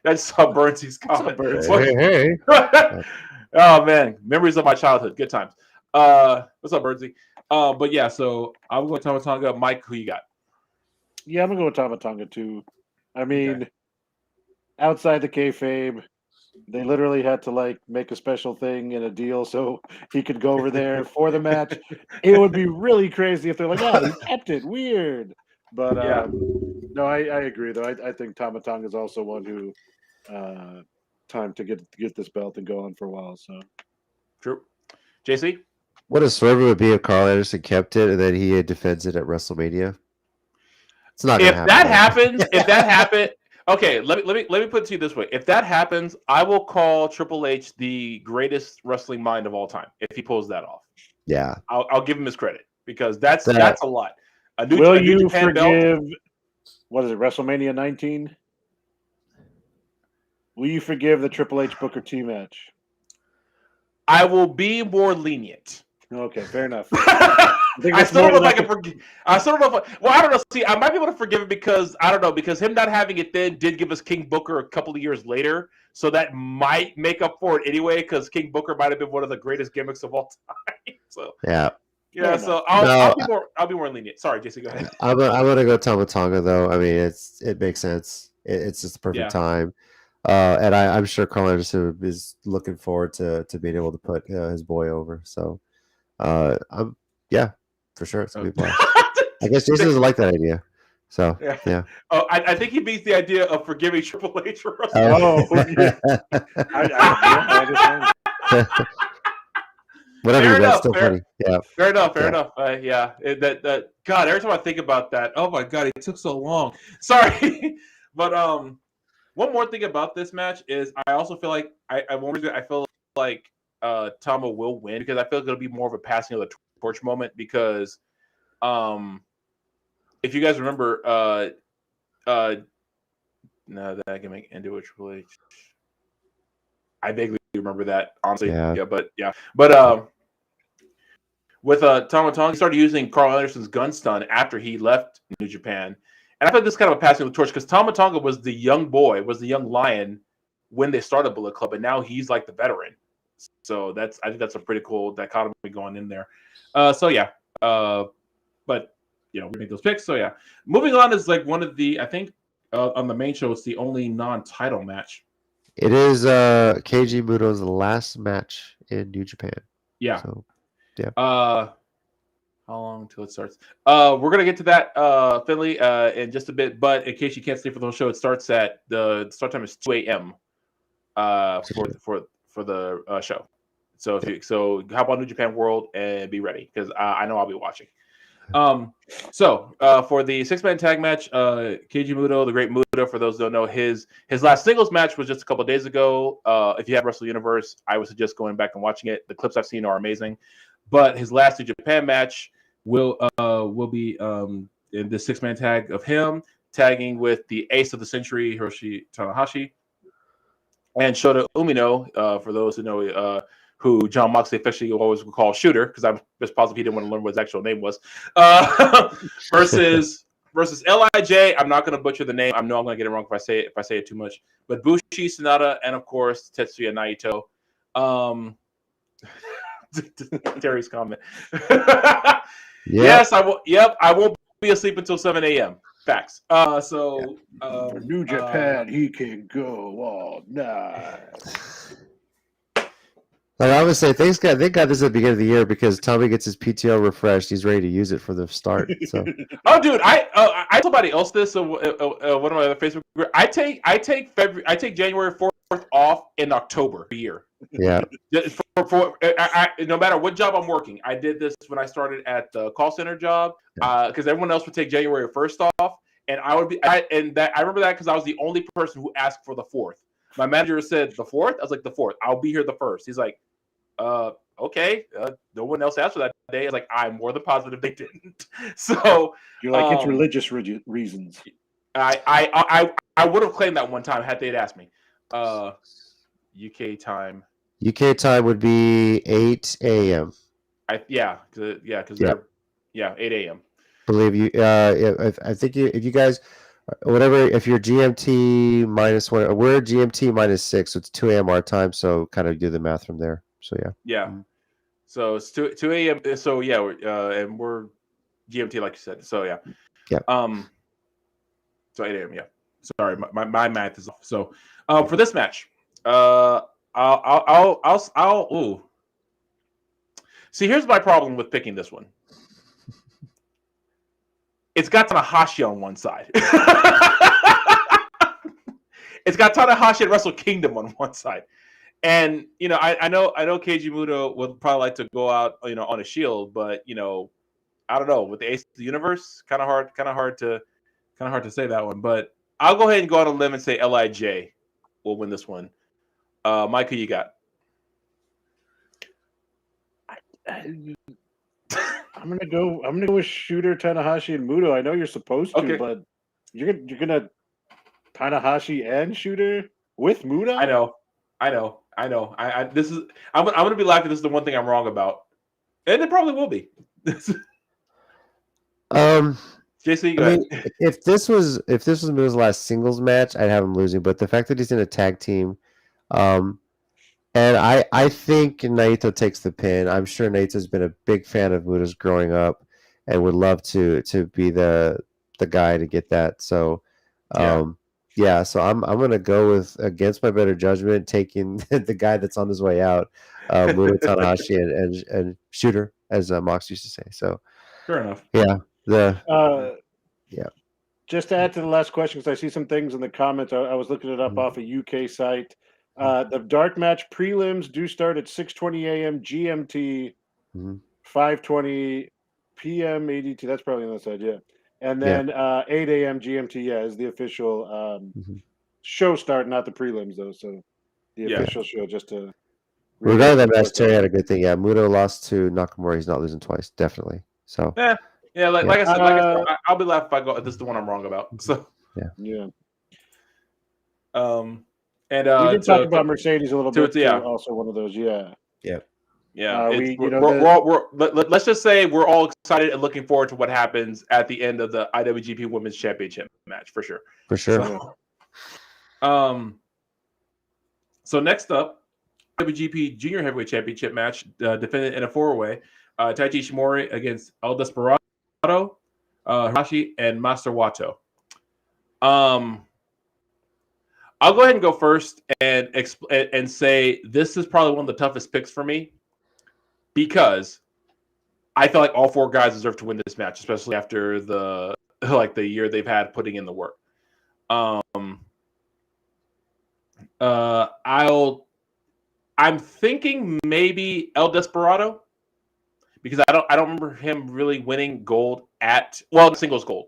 That's how Burnsy's comment. Hey. Oh man, memories of my childhood. Good times. What's up, Burnsy? But yeah, so I'm going Tama Tonga. Mike, who you got? Yeah, I'm gonna go with Tama Tonga too. I mean, outside the kayfabe, they literally had to make a special thing in a deal so he could go over there for the match. It would be really crazy if they're like, "Oh, he kept it weird." But no, I agree though. I think Tama Tonga is also one who time to get this belt and go on for a while. So true. JC? What a swerve it would be if Carl Anderson kept it and then he defends it at WrestleMania. It's not going to happen. If that happened, okay, let me put it to you this way: if that happens, I will call Triple H the greatest wrestling mind of all time if he pulls that off. Yeah, I'll give him his credit because that's a lot. Will you forgive? What is it? WrestleMania 19. Will you forgive the Triple H Booker T match? I will be more lenient. Okay, fair enough. I still don't know if I can forgive. I still don't know if I don't know. See, I might be able to forgive it because I don't know, because him not having it then did give us King Booker a couple of years later, so that might make up for it anyway. Because King Booker might have been one of the greatest gimmicks of all time. So yeah. So I'll be more lenient. Sorry, JC, go ahead. I'm gonna go Tama Tonga though. I mean, it makes sense. It's just the perfect time. And I'm sure Carl Anderson is looking forward to being able to put his boy over. So, for sure, it's gonna be blast. I guess Jason doesn't like that idea. So yeah. Oh, I think he beats the idea of forgiving Triple H for WrestleMania. Whatever, that's still funny. Yeah. Fair enough. That God, every time I think about that, oh my God, it took so long. Sorry, but one more thing about this match is I also feel like I feel like Tama will win because I feel like it'll be more of a passing of the torch moment because if you guys remember no, that I can make into a Triple H. I vaguely remember that, honestly. But with Tama Tonga, he started using Carl Anderson's gun stun after he left New Japan. And I feel like this is kind of a passing of the torch because Tama Tonga was the young boy, was the young lion when they started Bullet Club, and now he's like the veteran. So I think that's a pretty cool dichotomy going in there. But we make those picks. So yeah, moving on is like one of the, I think on the main show, it's the only non-title match. It is Keiji Muto's last match in New Japan. Yeah. So, yeah. How long until it starts? We're gonna get to that, Finley, in just a bit. But in case you can't stay for the whole show, it starts at the start time is 2 a.m. For the show. So hop on New Japan World and be ready because I know I'll be watching. For the 6-man tag match, Keiji Muto, the Great Muto, for those who don't know, his last singles match was just a couple of days ago. If you have Wrestle Universe, I would suggest going back and watching it. The clips I've seen are amazing. But his last New Japan match will be in the 6-man tag of him tagging with the ace of the century, Hiroshi Tanahashi, and Shota Umino, for those who know who John Moxley officially always would call Shooter, because I'm just positive he didn't want to learn what his actual name was, versus LIJ. I'm not going to butcher the name. I know I'm going to get it wrong if I say it too much. But Bushi, Sonata, and of course Tetsuya Naito. Terry's comment. Yes, I will. Yep, I won't be asleep until 7 a.m. Facts. For New Japan, he can go all night. Like I would say, thank God this is at the beginning of the year because Tommy gets his PTO refreshed. He's ready to use it for the start. So, oh, dude, I told somebody else this. So one of my other Facebook groups. I take January 4th off in October a year. Yeah. No matter what job I'm working, I did this when I started at the call center job because everyone else would take January 1st off, and I remember that because I was the only person who asked for the 4th. My manager said the 4th. I was like, the 4th. I'll be here the 1st. He's like, okay. No one else asked for that day. I was like, I'm more than positive they didn't. So you're like, it's religious reasons. I would have claimed that one time had they'd asked me. UK time. UK time would be 8 a.m. 8 a.m. Believe you. I think if you guys, whatever, if you're GMT minus 1, we're GMT minus 6, so it's 2 a.m. our time. So kind of do the math from there. So yeah. Yeah. So it's 2 a.m. So yeah, and we're GMT like you said. So yeah. Yeah. So 8 a.m. Yeah. Sorry, my math is off. So for this match, I'll see. Here's my problem with picking this one. It's got Tanahashi on one side. It's got Tanahashi at Wrestle Kingdom on one side, And I know Keiji Muto would probably like to go out, on a Shield, but I don't know, with the Ace of the Universe, kind of hard to say that one. But I'll go ahead and go on a limb and say LIJ will win this one. Mike, who you got? I'm gonna go with Shooter, Tanahashi, and Muto. I know you're supposed to, but you're gonna Tanahashi and Shooter with Muto. I know. I'm gonna be laughing. This is the one thing I'm wrong about, and it probably will be. JC, go ahead. If this was Muto's last singles match, I'd have him losing. But the fact that he's in a tag team, and I think Naito takes the pin. I'm sure Naito's been a big fan of Muto's growing up, and would love to be the guy to get that. So, so I'm gonna go with, against my better judgment, taking the guy that's on his way out, Muto, Tanahashi, and Shooter, as Mox used to say. So, fair enough. Yeah. Just to add to the last question, because I see some things in the comments. I was looking it up off a UK site. The dark match prelims do start at 6:20 a.m. GMT, 5:20 p.m. ADT. That's probably on the side, yeah. And then 8 a.m. GMT, is the official show start, not the prelims, though. So the official show, just to... Regarding that match, Terry had a good thing. Yeah, Muto lost to Nakamura. He's not losing twice, definitely. So like I said, I'll be laughing if I go, this is the one I'm wrong about. So yeah. And we did talk about Mercedes a little bit. Too, also one of those. Yeah. Let's just say we're all excited and looking forward to what happens at the end of the IWGP Women's Championship match for sure. So next up, IWGP Junior Heavyweight Championship match, defended in a 4-way. Taiji Ishimori against El Desperado, Hiroshi, and Master Wato. I'll go ahead and go first and say this is probably one of the toughest picks for me, because I feel like all 4 guys deserve to win this match, especially after the year they've had putting in the work. I'm thinking maybe El Desperado, because I don't remember him really winning gold singles gold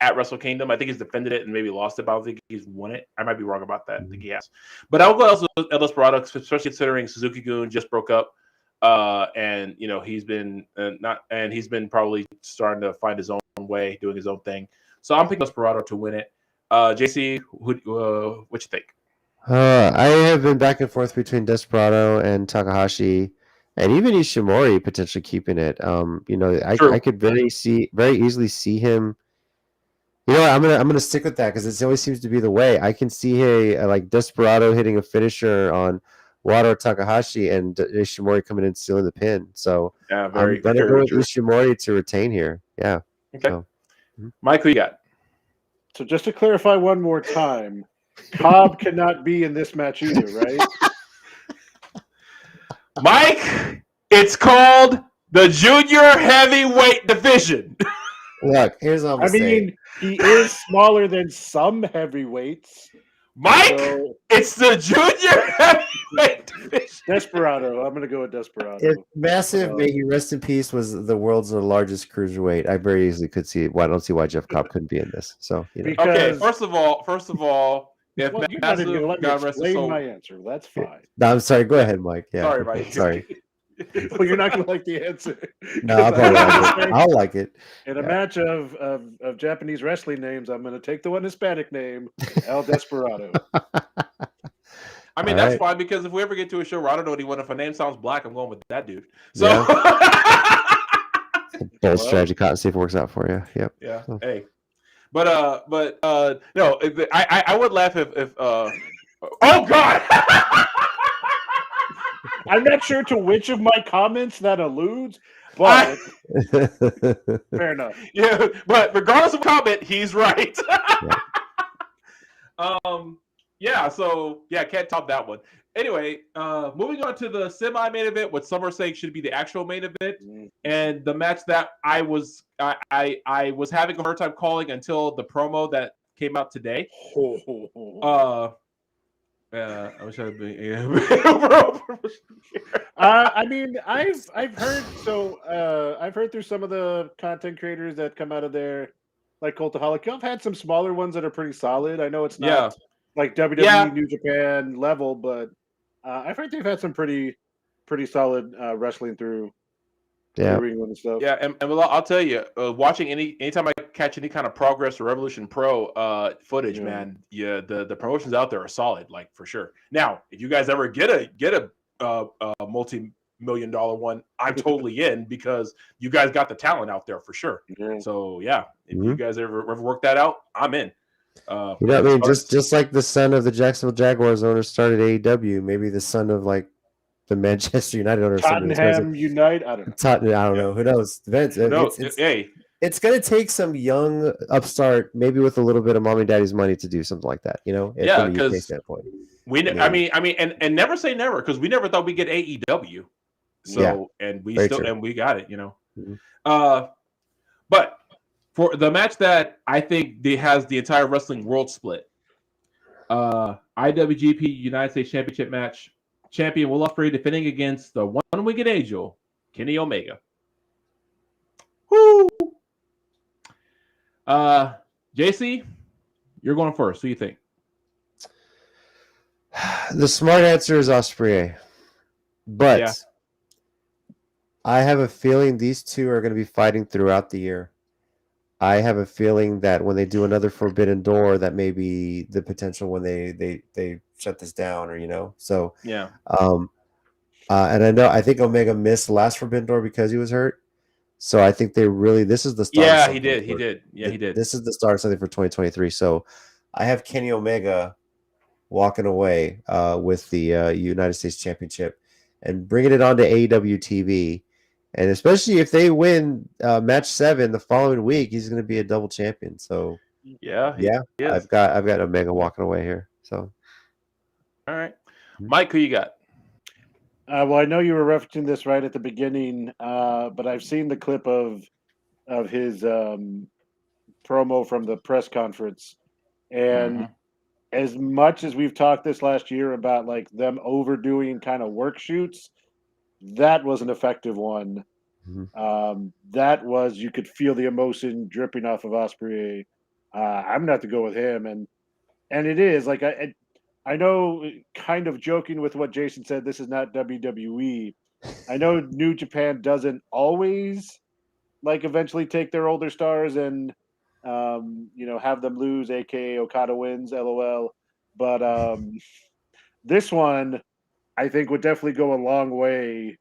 at Wrestle Kingdom. I think he's defended it and maybe lost it, but I don't think he's won it. I might be wrong about that. I think he has. But I'll go also El Desperado, especially considering Suzuki-gun just broke up, and he's been he's been probably starting to find his own way, doing his own thing. So I'm picking Desperado to win it. JC, what you think? I have been back and forth between Desperado and Takahashi, and even Ishimori potentially keeping it. I could very easily see him. I'm gonna stick with that, because it always seems to be the way. I can see like Desperado hitting a finisher on Wato Takahashi and Ishimori coming in stealing the pin. So I'm gonna go with Ishimori to retain here. Yeah. Okay. So, Mike, who you got? So just to clarify one more time, Cobb cannot be in this match either, right? Mike, it's called the Junior Heavyweight Division. Look, here's what I'm saying. He is smaller than some heavyweights. Mike, it's the Junior Heavyweight Division. Desperado. I'm going to go with Desperado. If Massive, may he rest in peace, was the world's largest cruiserweight, I very easily could see why. I don't see why Jeff Cobb couldn't be in this. So, okay. First of all, if Massive, God rest his soul, my answer. That's fine. No, I'm sorry. Go ahead, Mike. Yeah. Sorry, Mike. Sorry. Well, you're not going to like the answer. No, I'll like it. In a match of Japanese wrestling names, I'm going to take the one Hispanic name, El Desperado. I mean, that's fine, because if we ever get to a show where I don't know anyone, if a name sounds black, I'm going with that dude. So, bold strategy, Cotton. See if it works out for you. Yep. Yeah. Hey, but no, I would laugh if oh God. I'm not sure to which of my comments that alludes, but fair enough. Yeah, but regardless of comment, he's right. Can't top that one. Anyway, moving on to the semi-main event, what some are saying should be the actual main event, and the match that I was having a hard time calling until the promo that came out today. I wish I'd been. Yeah. I mean, I've heard I've heard through some of the content creators that come out of there, like Cultaholic. I've had some smaller ones that are pretty solid. I know it's not like WWE New Japan level, but I've heard they've had some pretty solid wrestling through New England and stuff. Yeah, and I'll tell you, watching anytime I catch any kind of Progress or Revolution Pro footage, man, the promotions out there are solid, like for sure. Now, if you guys ever get a multi-million-dollar one, I'm totally in because you guys got the talent out there for sure. Yeah. So yeah, if you guys ever work that out, I'm in. I mean, just like the son of the Jacksonville Jaguars owner started AEW, maybe the son of like the Manchester United owner, Tottenham United. I don't know. Tottenham, I don't know. Who knows? It's going to take some young upstart, maybe with a little bit of mom and daddy's money, to do something like that. From a UK standpoint. I mean, and never say never, because we never thought we'd get AEW. So and we got it. Mm-hmm. But for the match that I think has the entire wrestling world split, IWGP United States Championship match. Champion Will Ospreay defending against the one-winged angel, Kenny Omega. Woo! JC, you're going first. Who do you think? The smart answer is Ospreay. But I have a feeling these two are going to be fighting throughout the year. I have a feeling that when they do another Forbidden Door, that may be the potential when they shut this down, So yeah. And I think Omega missed the last Forbidden Door because he was hurt. So I think this is the start. Yeah, he did. Yeah, he did. This is the start of something for 2023. So I have Kenny Omega walking away with the United States Championship and bringing it on to AEW TV. And especially if they win match 7 the following week, he's going to be a double champion. So I've got Omega walking away here. So all right, Mike, who you got? Well, I know you were referencing this right at the beginning, but I've seen the clip of his promo from the press conference, and as much as we've talked this last year about like them overdoing kind of work shoots, that was an effective one. That was, you could feel the emotion dripping off of Ospreay. I'm gonna have to go with him, and it is like I know, kind of joking with what Jason said, this is not WWE. I know New Japan doesn't always like eventually take their older stars and have them lose, aka Okada wins, LOL. But this one, I think, would definitely go a long way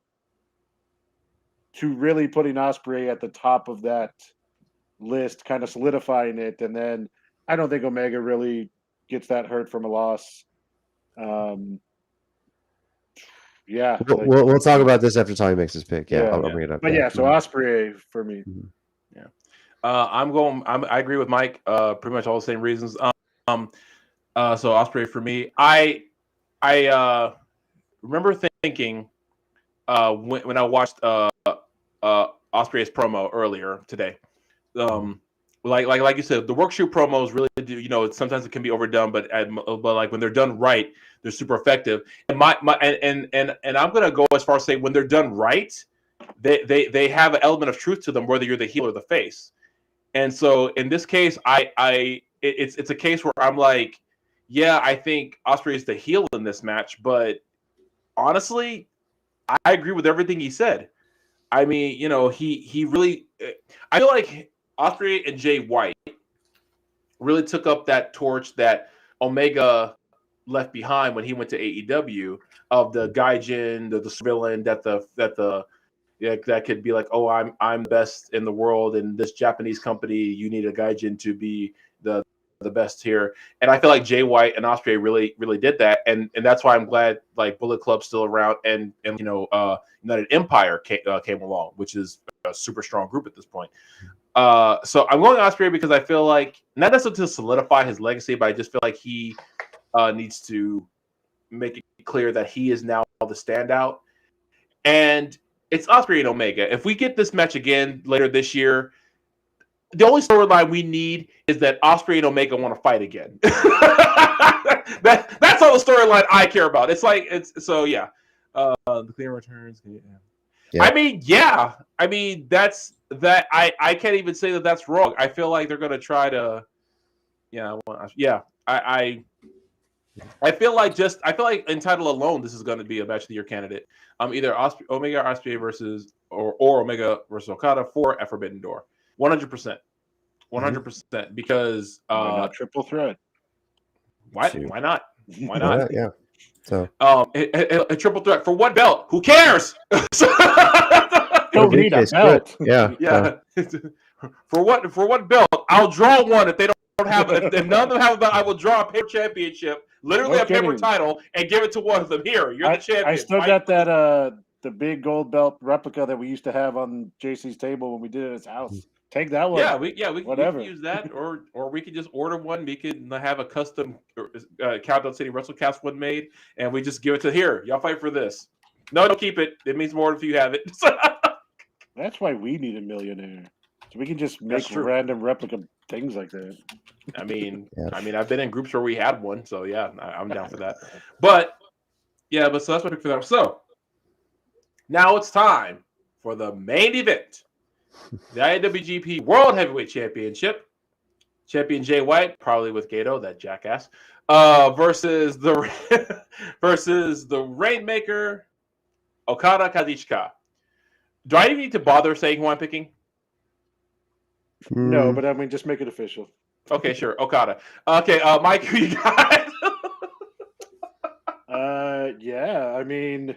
to really putting Ospreay at the top of that list, kind of solidifying it. And then I don't think Omega really gets that hurt from a loss. We'll talk about this after Tommy makes his pick. I'll bring it up. But so Ospreay for me. I agree with Mike. Pretty much all the same reasons. So Ospreay for me. I remember thinking when I watched Ospreay's promo earlier today. Like you said, the work shoot promos really do. Sometimes it can be overdone, but like when they're done right, they're super effective. And and I'm gonna go as far as say when they're done right, they have an element of truth to them, whether you're the heel or the face. And so in this case, it's a case where I'm like, yeah, I think Ospreay is the heel in this match, but honestly, I agree with everything he said. I mean, he really, I feel like Ospreay and Jay White really took up that torch that Omega left behind when he went to AEW of the gaijin, the villain that could be like, oh, I'm the best in the world, and this Japanese company, you need a gaijin to be the best here. And I feel like Jay White and Ospreay really did that, and that's why I'm glad like Bullet Club's still around, and United Empire came along, which is a super strong group at this point. So I'm going Ospreay because I feel like, not necessarily to solidify his legacy, but I just feel like he needs to make it clear that he is now the standout. And it's Ospreay and Omega. If we get this match again later this year, the only storyline we need is that Ospreay and Omega want to fight again. That's all the storyline I care about. It's like the clear returns. Yeah. I mean, that's that. I can't even say that that's wrong. I feel like they're gonna try to. I feel like in title alone, this is going to be a match of the year candidate. Either Omega Ospreay versus or Omega versus Okada for a Forbidden Door. 100%. 100%. Because why not triple threat? Why not? Why not? Yeah. So a triple threat for what belt? Who cares? Don't need a belt. Yeah. For what belt? I'll draw one if they don't have it. If none of them have a belt, I will draw a paper championship, literally a paper title, and give it to one of them. Here, you're the champion. I still got that the big gold belt replica that we used to have on JC's table when we did it at his house. Take that one. We can use that, or we could just order one. We could have a custom Countdown City WrestleCast one made, and we just give it to here. Y'all fight for this. No, don't keep it. It means more if you have it. That's why we need a millionaire, so we can just make random replica things like that. I mean, I've been in groups where we had one, so yeah, I'm down for that. But so that's my pick for that. So now it's time for the main event. The IWGP World Heavyweight Championship. Champion Jay White, probably with Gato, that jackass, versus the Rainmaker, Okada Kazuchika. Do I even need to bother saying who I'm picking? No, but I mean, just make it official. Okay, sure. Okada. Okay, Mike, who you got? I mean,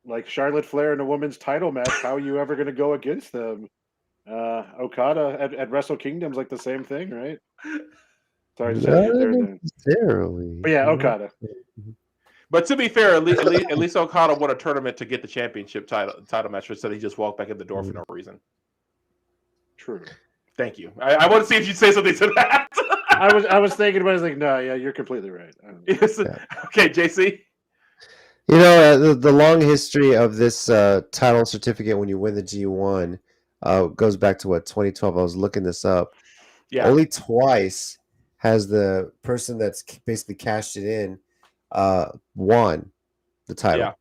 like Charlotte Flair in a women's title match, how are you ever going to go against them? Okada at Wrestle Kingdom's like the same thing, right? Sorry to say not necessarily. But yeah, Okada. But to be fair, at least Okada won a tournament to get the championship title match instead he just walked back in the door for no reason. True. Thank you. I want to see if you'd say something to that. I was thinking about it. I was like, no, yeah, you're completely right. Yes. Yeah. Okay, JC. You know, the long history of this title certificate when you win the G1 goes back to 2012. I was looking this up. Yeah. Only twice has the person that's basically cashed it in won the title. Yeah.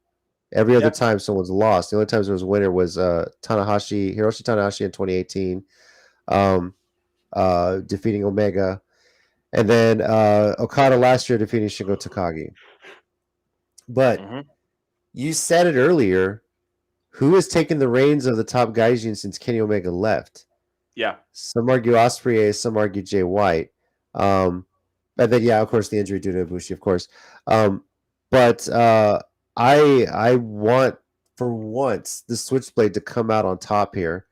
Every other time someone's lost. The only times there was a winner was Hiroshi Tanahashi in 2018, defeating Omega, and then Okada last year defeating Shingo Takagi. But you said it earlier. Who has taken the reins of the top gaijin since Kenny Omega left? Yeah. Some argue Ospreay, some argue Jay White. And then, of course, the injury due to Ibushi, of course. But I want, for once, the Switchblade to come out on top here,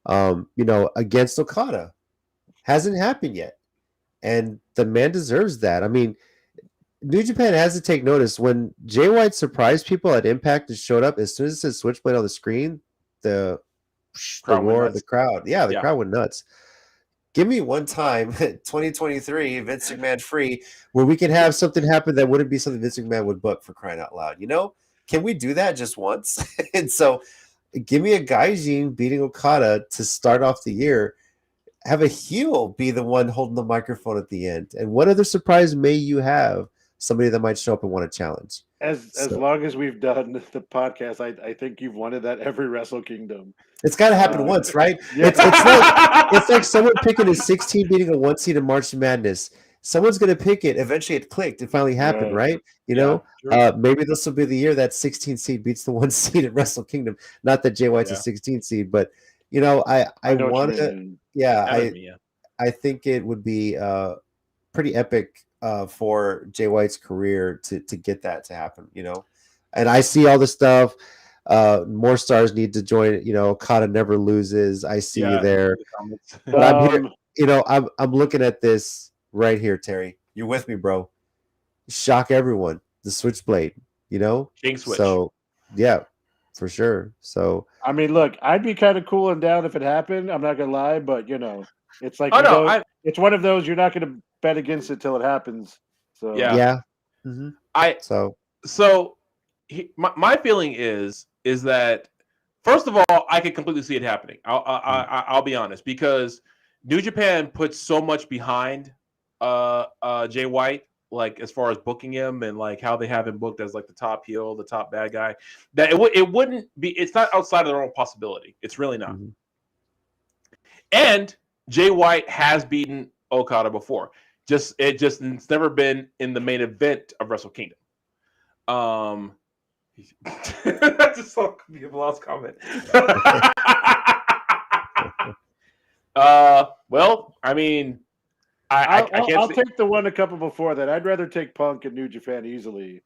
against Okada. Hasn't happened yet. And the man deserves that. I mean, New Japan has to take notice. When Jay White surprised people at Impact and showed up, as soon as it says Switchblade on the screen, the roar of the crowd. Yeah, the crowd went nuts. Give me one time, 2023, Vince McMahon free, where we can have something happen that wouldn't be something Vince McMahon would book, for crying out loud. Can we do that just once? And so give me a gaijin beating Okada to start off the year. Have a heel be the one holding the microphone at the end. And what other surprise may you have? Somebody that might show up and want a challenge. As long as we've done the podcast, I think you've wanted that every Wrestle Kingdom. It's got to happen once, right? Yeah. It's like someone picking a 16 beating a 1 seed in March Madness. Someone's going to pick it. Eventually it clicked. It finally happened, right? Maybe this will be the year that 16 seed beats the 1 seed at Wrestle Kingdom. Not that Jay White's a 16 seed, but I want to. I think it would be pretty epic for Jay White's career to get that to happen, And I see all the stuff. More stars need to join. Okada never loses. I see you there. But I'm here. I'm looking at this right here, Terry. You're with me, bro. Shock everyone. The Switchblade. King Switch. So yeah, for sure. So I mean, look, I'd be kind of cool and down if it happened. I'm not gonna lie, but it's like it's one of those you're not gonna bet against it till it happens. So Mm-hmm. My feeling is that, first of all, I can completely see it happening. I'll be honest, because New Japan puts so much behind Jay White like as far as booking him and like how they have him booked as like the top heel, the top bad guy, that it wouldn't be. It's not outside of their own possibility. It's really not. Mm-hmm. And Jay White has beaten Okada before. It's never been in the main event of Wrestle Kingdom. That's just so be a lost comment. Well, I mean, I'll take the one a couple before that. I'd rather take Punk and New Japan easily.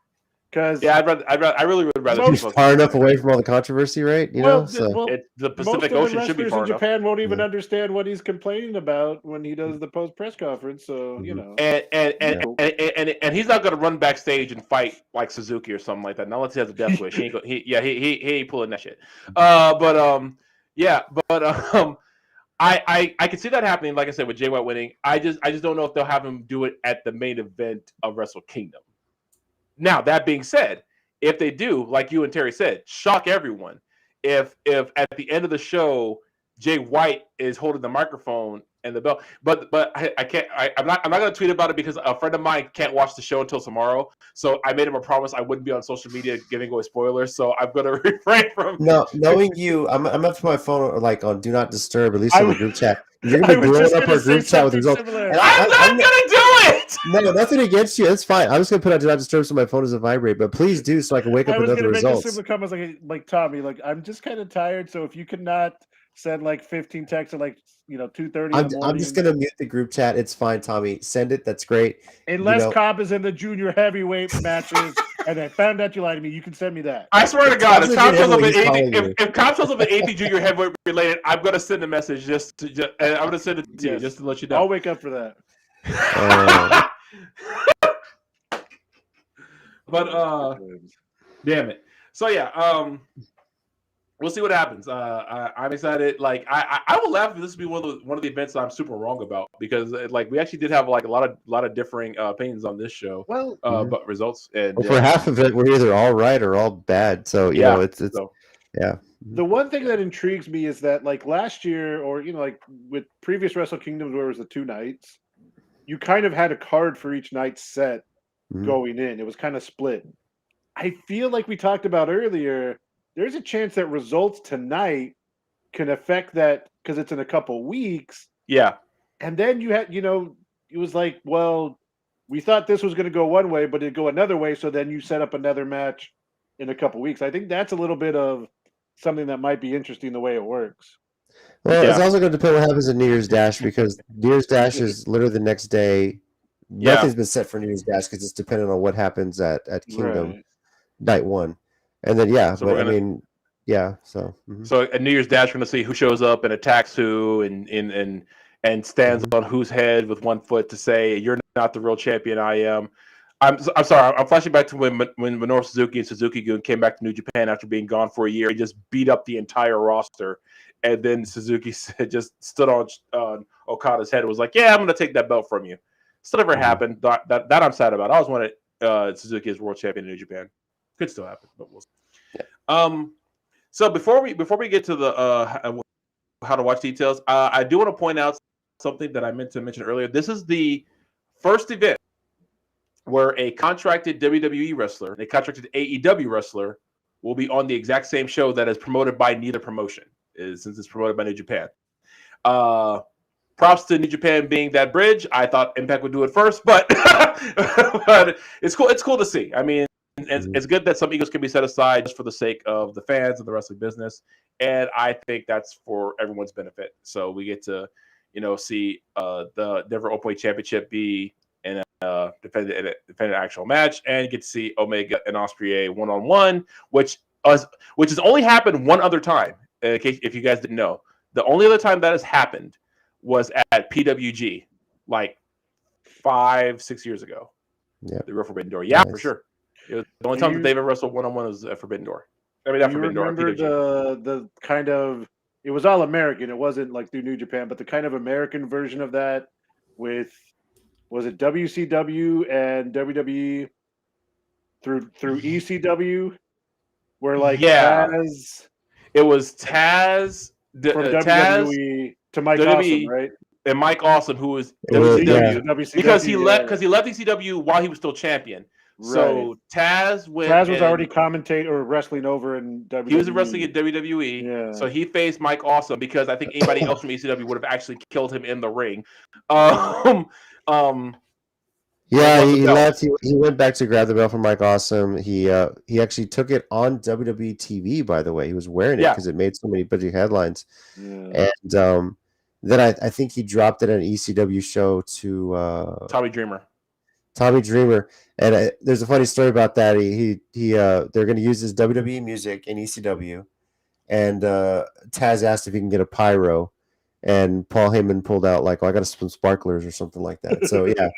Yeah, I really would rather. He's far enough away from all the controversy, right? The Pacific Ocean should be far enough. Japan won't even understand what he's complaining about when he does the post press conference. So you know, and he's not going to run backstage and fight like Suzuki or something like that. Not unless he has a death wish. He ain't pulling that shit. I can see that happening. Like I said, with Jay White winning, I just don't know if they'll have him do it at the main event of Wrestle Kingdom. Now, that being said, if they do, like you and Terry said, shock everyone. If at the end of the show, Jay White is holding the microphone and the belt, but I can't. I'm not going to tweet about it because a friend of mine can't watch the show until tomorrow. So I made him a promise I wouldn't be on social media giving away spoilers. So I'm going to refrain from. No, knowing you, I'm up to my phone like on Do Not Disturb, at least on the group chat. You're going to be blowing up our group chat with results. I'm not going to do it. No, nothing against you. That's fine. I'm just going to put on Do Not Disturb so my phone doesn't vibrate. But please do so I can wake up and know the results. I was going to make a similar comment like Tommy. Like I'm just kind of tired. So if you could not send like 15 texts at like 2:30. I'm just gonna mute the group chat. It's fine, Tommy. Send it. That's great. Unless Cobb is in the junior heavyweight matches, and I found out you lied to me, you can send me that. I swear to God, if Cobb shows up at anything junior heavyweight related, I'm gonna send a message and I'm gonna send it to you just to let you know. I'll wake up for that. But damn it. So yeah, we'll see what happens. I'm excited. Like I will laugh if this will be one of the events that I'm super wrong about because like we actually did have like a lot of differing opinions on this show. Well, but results and for half of it, we're either all right or all bad. So you know, it's yeah. The one thing that intrigues me is that like last year, or like with previous Wrestle Kingdoms where it was the 2 nights, you kind of had a card for each night's set going in. It was kind of split. I feel like we talked about earlier. There's a chance that results tonight can affect that because it's in a couple weeks. Yeah. And then you had, it was like, well, we thought this was going to go one way, but it'd go another way. So then you set up another match in a couple weeks. I think that's a little bit of something that might be interesting the way it works. Well, it's also going to depend what happens at New Year's Dash because New Year's Dash is literally the next day. Nothing's been set for New Year's Dash because it's dependent on what happens at Kingdom night 1. And then so So at New Year's Dash, we're gonna see who shows up and attacks who, and stands on whose head with one foot to say, "You're not the real champion. I am." I'm sorry. I'm flashing back to when Minoru Suzuki and Suzuki-gun came back to New Japan after being gone for a year and just beat up the entire roster, and then Suzuki just stood on Okada's head and was like, "Yeah, I'm gonna take that belt from you." Still never happened. That I'm sad about. I always wanted Suzuki as world champion in New Japan. Could still happen, but we'll see. Yeah. So before we get to the how to watch details, I do want to point out something that I meant to mention earlier. This is the first event where a contracted WWE wrestler and a contracted AEW wrestler will be on the exact same show that is promoted by neither promotion, since it's promoted by New Japan. Props to New Japan being that bridge. I thought Impact would do it first, but but it's cool. It's cool to see. I mean. It's good that some egos can be set aside just for the sake of the fans and the wrestling business, and I think that's for everyone's benefit. So we get to, see the Denver Openweight Championship be in a defended actual match, and get to see Omega and Ospreay 1-on-1, which has only happened one other time. In case if you guys didn't know, the only other time that has happened was at PWG, like 5-6 years ago. Yeah, the Real Forbidden Door. Yeah, nice. For sure. It was the only time that David wrestled 1-on-1 was at Forbidden Door. I mean, not Forbidden Door. Remember the kind of, it was all American. It wasn't like through New Japan, but the kind of American version of that with, was it WCW and WWE through ECW? Where like Taz, it was Taz from WWE to Mike Awesome, right? and Mike Awesome, who was WCW, because he left ECW while he was still champion. Right. So Taz was already commentating or wrestling over in WWE. He was wrestling in WWE. Yeah. So he faced Mike Awesome because I think anybody else from ECW would have actually killed him in the ring. Yeah, he left. He went back to grab the belt from Mike Awesome. He actually took it on WWE TV. By the way, he was wearing it because it made so many big headlines. Yeah. And then I think he dropped it at an ECW show to Tommy Dreamer. And there's a funny story about that. They're going to use his WWE music in ECW, and Taz asked if he can get a pyro, and Paul Heyman pulled out like, I got some sparklers or something like that. So yeah,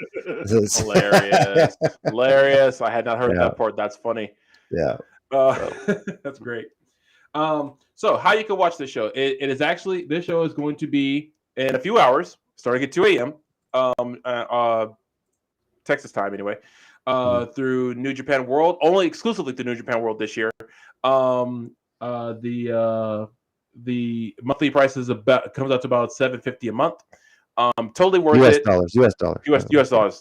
hilarious. I had not heard that part. That's funny. Yeah, that's great. So how you can watch this show? It is actually, this show is going to be in a few hours, starting at 2 a.m. Texas time anyway. Through New Japan World, only exclusively through New Japan World this year. The monthly price comes out to about $750 a month. Totally worth it. US dollars.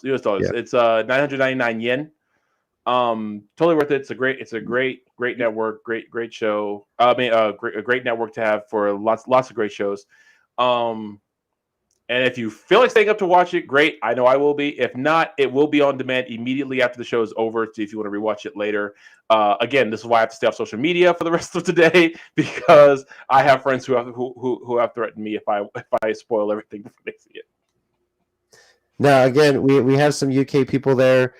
Yeah. It's 999 yen. Totally worth it. It's a great network, great show. I mean, a great network to have for lots of great shows. And if you feel like staying up to watch it, great. I know I will be. If not, it will be on demand immediately after the show is over. If you want to rewatch it later. Again, this is why I have to stay off social media for the rest of today, because I have friends who have threatened me if I spoil everything before they see it. Now, again, we have some UK people there.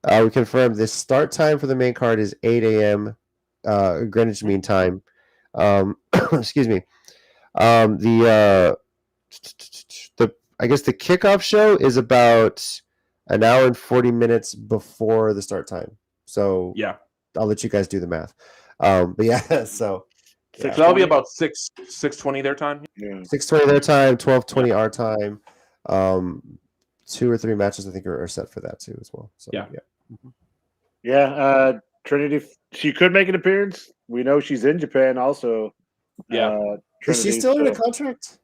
We confirmed the start time for the main card is 8 a.m. Greenwich Mean Time. Excuse me. I guess the kickoff show is about an hour and 40 minutes before the start time. So yeah, I'll let you guys do the math. But yeah, so that'll be about 6:20 their time. Yeah, 6:20 their time, 12:20 our time. 2 or 3 matches I think are set for that too as well. So yeah. Trinity, she could make an appearance. We know she's in Japan also. Yeah, Trinity, is she still in a contract?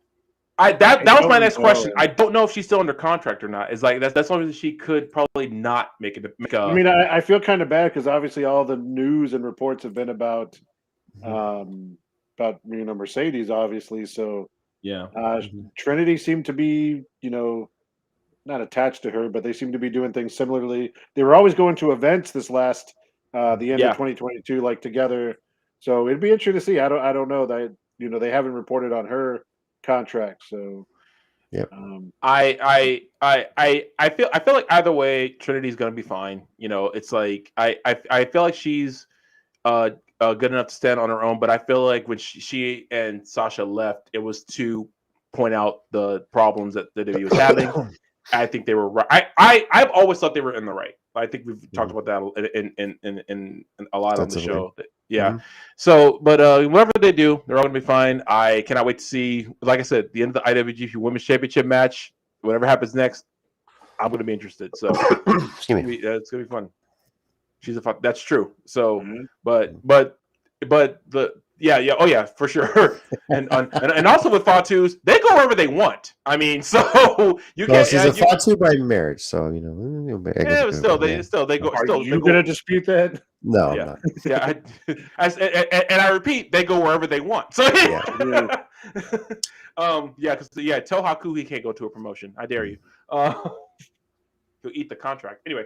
That was my next question. I don't know if she's still under contract or not. It's like that's something she could probably not make a. I mean, I feel kind of bad because obviously all the news and reports have been about Mercedes, obviously. So yeah, Trinity seemed to be not attached to her, but they seem to be doing things similarly. They were always going to events this last the end of 2022, like together. So it'd be interesting to see. I don't know that they haven't reported on her contract, so yeah. I feel like either way Trinity's gonna be fine. It's like I feel like she's good enough to stand on her own, but I feel like when she and Sasha left, it was to point out the problems that the WWE was having. I think they were right. I've always thought they were in the right. I think we've talked about that in a lot on the show. Yeah. Mm-hmm. So, but whatever they do, they're all going to be fine. I cannot wait to see, like I said, the end of the IWGP Women's Championship match. Whatever happens next, I'm going to be interested. So, it's going to be fun. That's true. So, but the. Yeah, oh yeah, for sure. And also with Fatu's, they go wherever they want. I mean, so you can't. She's a Fatu by marriage, so but still they go. Are you going to dispute that? No, yeah, I'm not. And I repeat, they go wherever they want. So because tell Haku he can't go to a promotion. I dare you. He'll eat the contract anyway.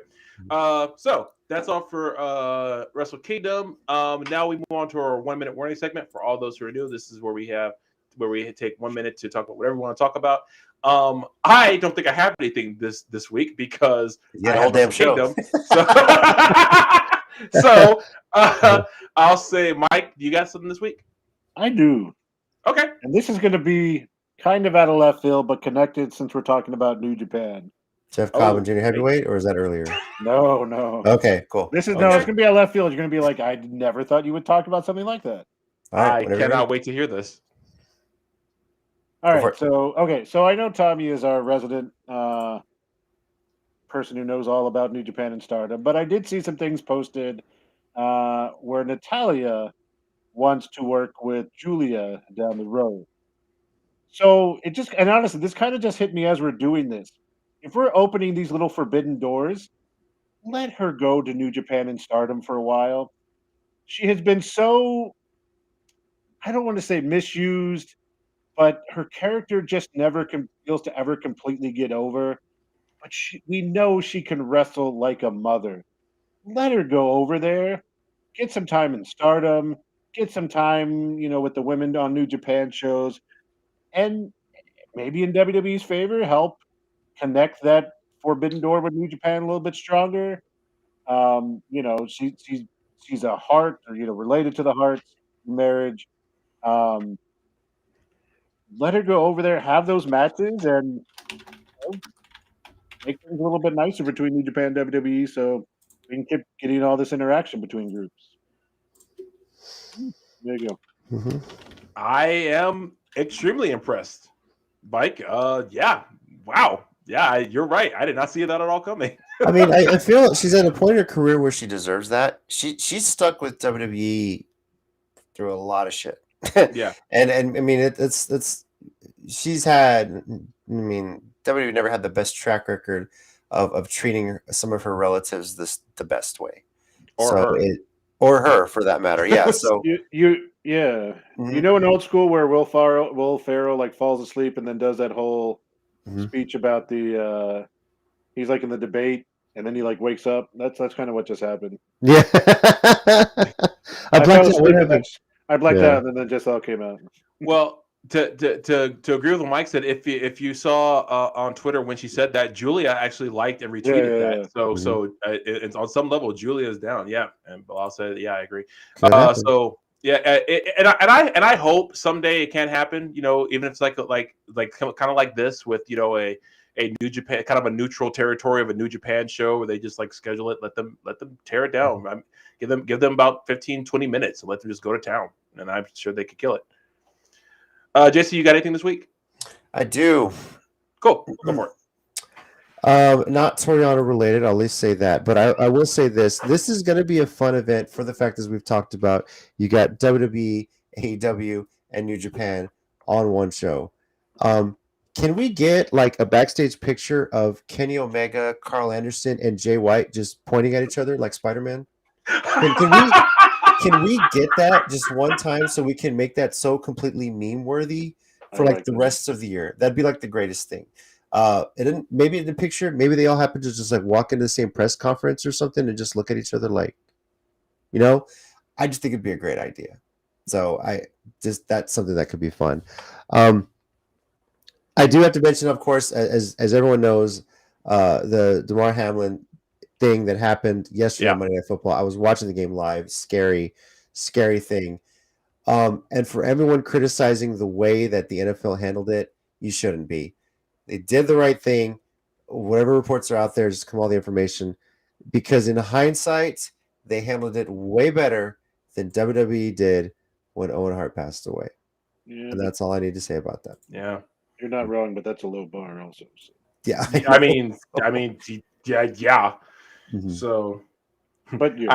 So that's all for Wrestle Kingdom. Now we move on to our 1 minute warning segment. For all those who are new, this is where we take 1 minute to talk about whatever we want to talk about. I don't think I have anything this week because I have Wrestle Kingdom. So I'll say, Mike, you got something this week? I do. Okay. And this is going to be kind of out of left field, but connected since we're talking about New Japan. Jeff Cobb and Junior Heavyweight, or is that earlier? No. Okay, cool. This is it's going to be out of left field. You're going to be like, I never thought you would talk about something like that. I cannot wait to hear this. All right. So I know Tommy is our resident person who knows all about New Japan and Stardom, but I did see some things posted where Natalya wants to work with Julia down the road. So it just, and honestly, this kind of just hit me as we're doing this. If we're opening these little forbidden doors, let her go to New Japan and Stardom for a while. She has been so, I don't want to say misused, but her character just never feels to ever completely get over. But we know she can wrestle like a mother. Let her go over there, get some time in Stardom, get some time, with the women on New Japan shows, and maybe in WWE's favor, help connect that forbidden door with New Japan a little bit stronger. She's a heart, or related to the Hearts marriage. Um, Let her go over there, have those matches, and make things a little bit nicer between New Japan and WWE, so we can keep getting all this interaction between groups. There you go. Mm-hmm. I am extremely impressed, Mike. Yeah, wow. Yeah, you're right. I did not see that at all coming. I mean, I feel she's at a point in her career where she deserves that. She's stuck with WWE through a lot of shit. Yeah, and I mean it's she's had. I mean, WWE never had the best track record of treating some of her relatives the best way, or her for that matter. Yeah. So in old school where Will Ferrell like falls asleep and then does that whole speech about the he's like in the debate and then he like wakes up. That's kind of what just happened. Yeah. I blacked out and then just all came out. Well, to agree with what Mike said, if you saw on Twitter when she said that, Julia actually liked and retweeted that. Yeah. So it's on some level, Julia is down. Yeah, and Bilal said, yeah, I agree. So yeah, and I hope someday it can happen. Even if it's like kind of like this with a New Japan, kind of a neutral territory of a New Japan show where they just like schedule it, let them tear it down. Give them about 15-20 minutes and let them just go to town, and I'm sure they could kill it. JC, you got anything this week? I do. Cool. Go for it. Not Toriano related, I'll at least say that. But I will say this. This is going to be a fun event for the fact, as we've talked about, you got WWE, AEW, and New Japan on one show. Can we get like a backstage picture of Kenny Omega, Carl Anderson, and Jay White just pointing at each other like Spider-Man? Can we get that just one time so we can make that so completely meme worthy for like the rest of the year? That'd be like the greatest thing. Maybe in the picture, maybe they all happen to just like walk into the same press conference or something and just look at each other like, I just think it'd be a great idea. So that's something that could be fun. I do have to mention, of course, as everyone knows, the DeMar Hamlin thing that happened yesterday on Monday Night Football. I was watching the game live. Scary thing. And for everyone criticizing the way that the NFL handled it, you shouldn't be. They did the right thing. Whatever reports are out there, just come all the information. Because in hindsight, they handled it way better than WWE did when Owen Hart passed away. Yeah. And that's all I need to say about that. Yeah. You're not wrong, but that's a low bar also. So. Yeah. I mean, yeah. Mm-hmm. So, but you.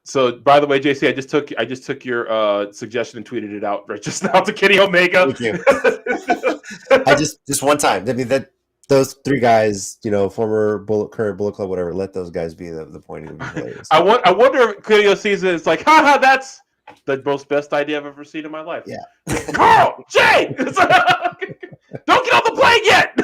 So by the way, JC, I just took your suggestion and tweeted it out right just now to Kenny Omega. Thank you. I just one time. I mean those three guys, former current Bullet Club, whatever. Let those guys be the point. Of the I wonder if Kenny sees it. It's like, haha, that's the most best idea I've ever seen in my life. Yeah. Carl, Jay, don't get on the plane yet.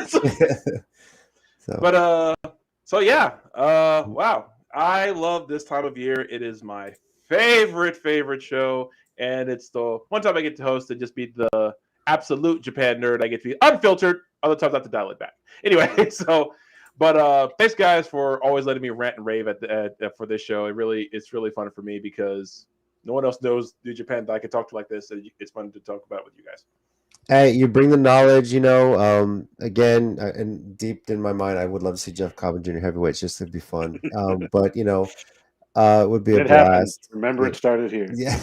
Wow. I love this time of year. It is my favorite show, and it's the one time I get to host and just be the absolute Japan nerd. I get to be unfiltered. Other times I have to dial it back. Anyway, thanks guys for always letting me rant and rave for this show. It's really fun for me because no one else knows New Japan that I can talk to like this. And it's fun to talk about with you guys. Hey, you bring the knowledge, again, and deep in my mind, I would love to see Jeff Cobb Jr. heavyweights just to be fun. But, it would be a blast. Happened. Remember, it started here. Yeah.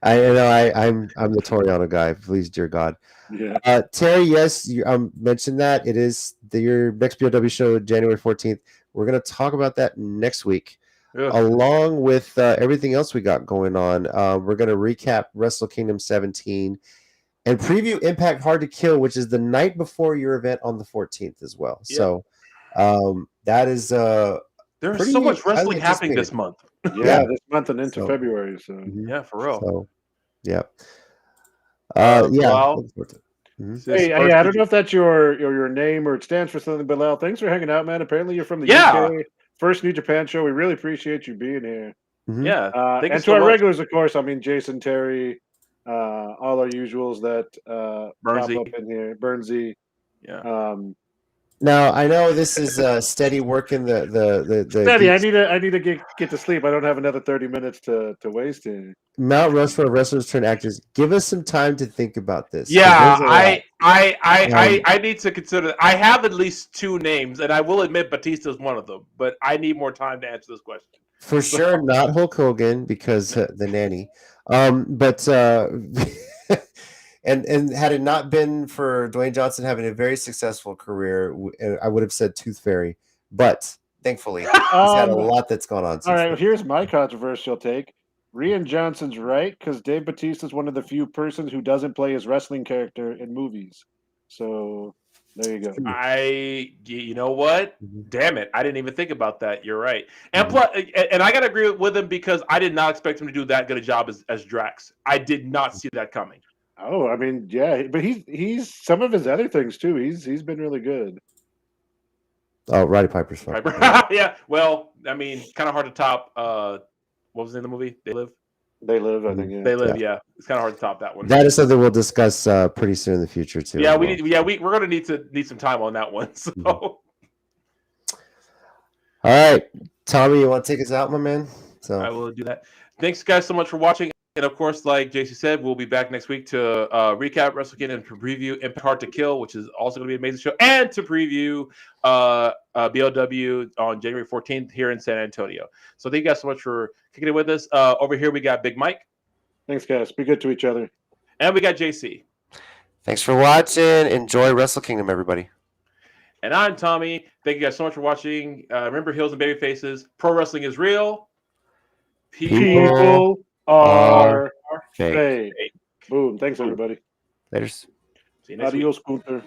I'm the Toriano guy. Please, dear God. Yeah. Terry, yes, you mentioned that. It is your next BOW show, January 14th. We're going to talk about that next week. Yeah. Along with everything else we got going on. We're going to recap Wrestle Kingdom 17. and preview Impact Hard to Kill, which is the night before your event on the 14th as well. Yeah. So that is there's so much wrestling happening this month. Yeah, this month and into February. So yeah, for real. So, yeah. Wow. Hey, I don't know if that's your name or it stands for something, but Lal, thanks for hanging out, man. Apparently you're from the UK. First New Japan show. We really appreciate you being here. Yeah. And to our regulars, of course, I mean Jason, Terry, all our usuals that pop up in here. Burnsy. Yeah. Now I know this is steady working the steady. I need to get to sleep. I don't have another 30 minutes to waste here. Mount Rushmore wrestlers turn actors. Give us some time to think about this. Yeah, I need to consider. I have at least 2 names, and I will admit Batista is one of them. But I need more time to answer this question. For sure, not Hulk Hogan because the nanny. But and had it not been for Dwayne Johnson having a very successful career, I would have said Tooth Fairy. But thankfully, he's had a lot that's gone on. All right, well, here's my controversial take. Rian Johnson's right because Dave Batista is one of the few persons who doesn't play his wrestling character in movies. So there you go. You know what? Damn it! I didn't even think about that. You're right. And plus, and I gotta agree with him because I did not expect him to do that good a job as Drax. I did not see that coming. Oh, I mean, yeah, but he's some of his other things too. He's been really good. Oh, Roddy Piper's fun. Yeah. Well, I mean, kind of hard to top. What was the name of the movie? They Live. They Live. I think. Yeah. They Live. Yeah. It's kind of hard to top that one. That is something we'll discuss pretty soon in the future too. Yeah, we're gonna need some time on that one. So. All right, Tommy, you want to take us out, my man? So I will do that. Thanks, guys, so much for watching. And of course, like JC said, we'll be back next week to recap Wrestle Kingdom and to preview Impact Hard to Kill, which is also going to be an amazing show, and to preview BLW on January 14th here in San Antonio. So thank you guys so much for kicking it with us. Over here, we got Big Mike. Thanks, guys. Be good to each other. And we got JC. Thanks for watching. Enjoy Wrestle Kingdom, everybody. And I'm Tommy. Thank you guys so much for watching. Remember, Heels and Baby Faces. Pro wrestling is real. People are fake. Boom. Thanks, everybody. Later. See you next week. Adios, Gunther.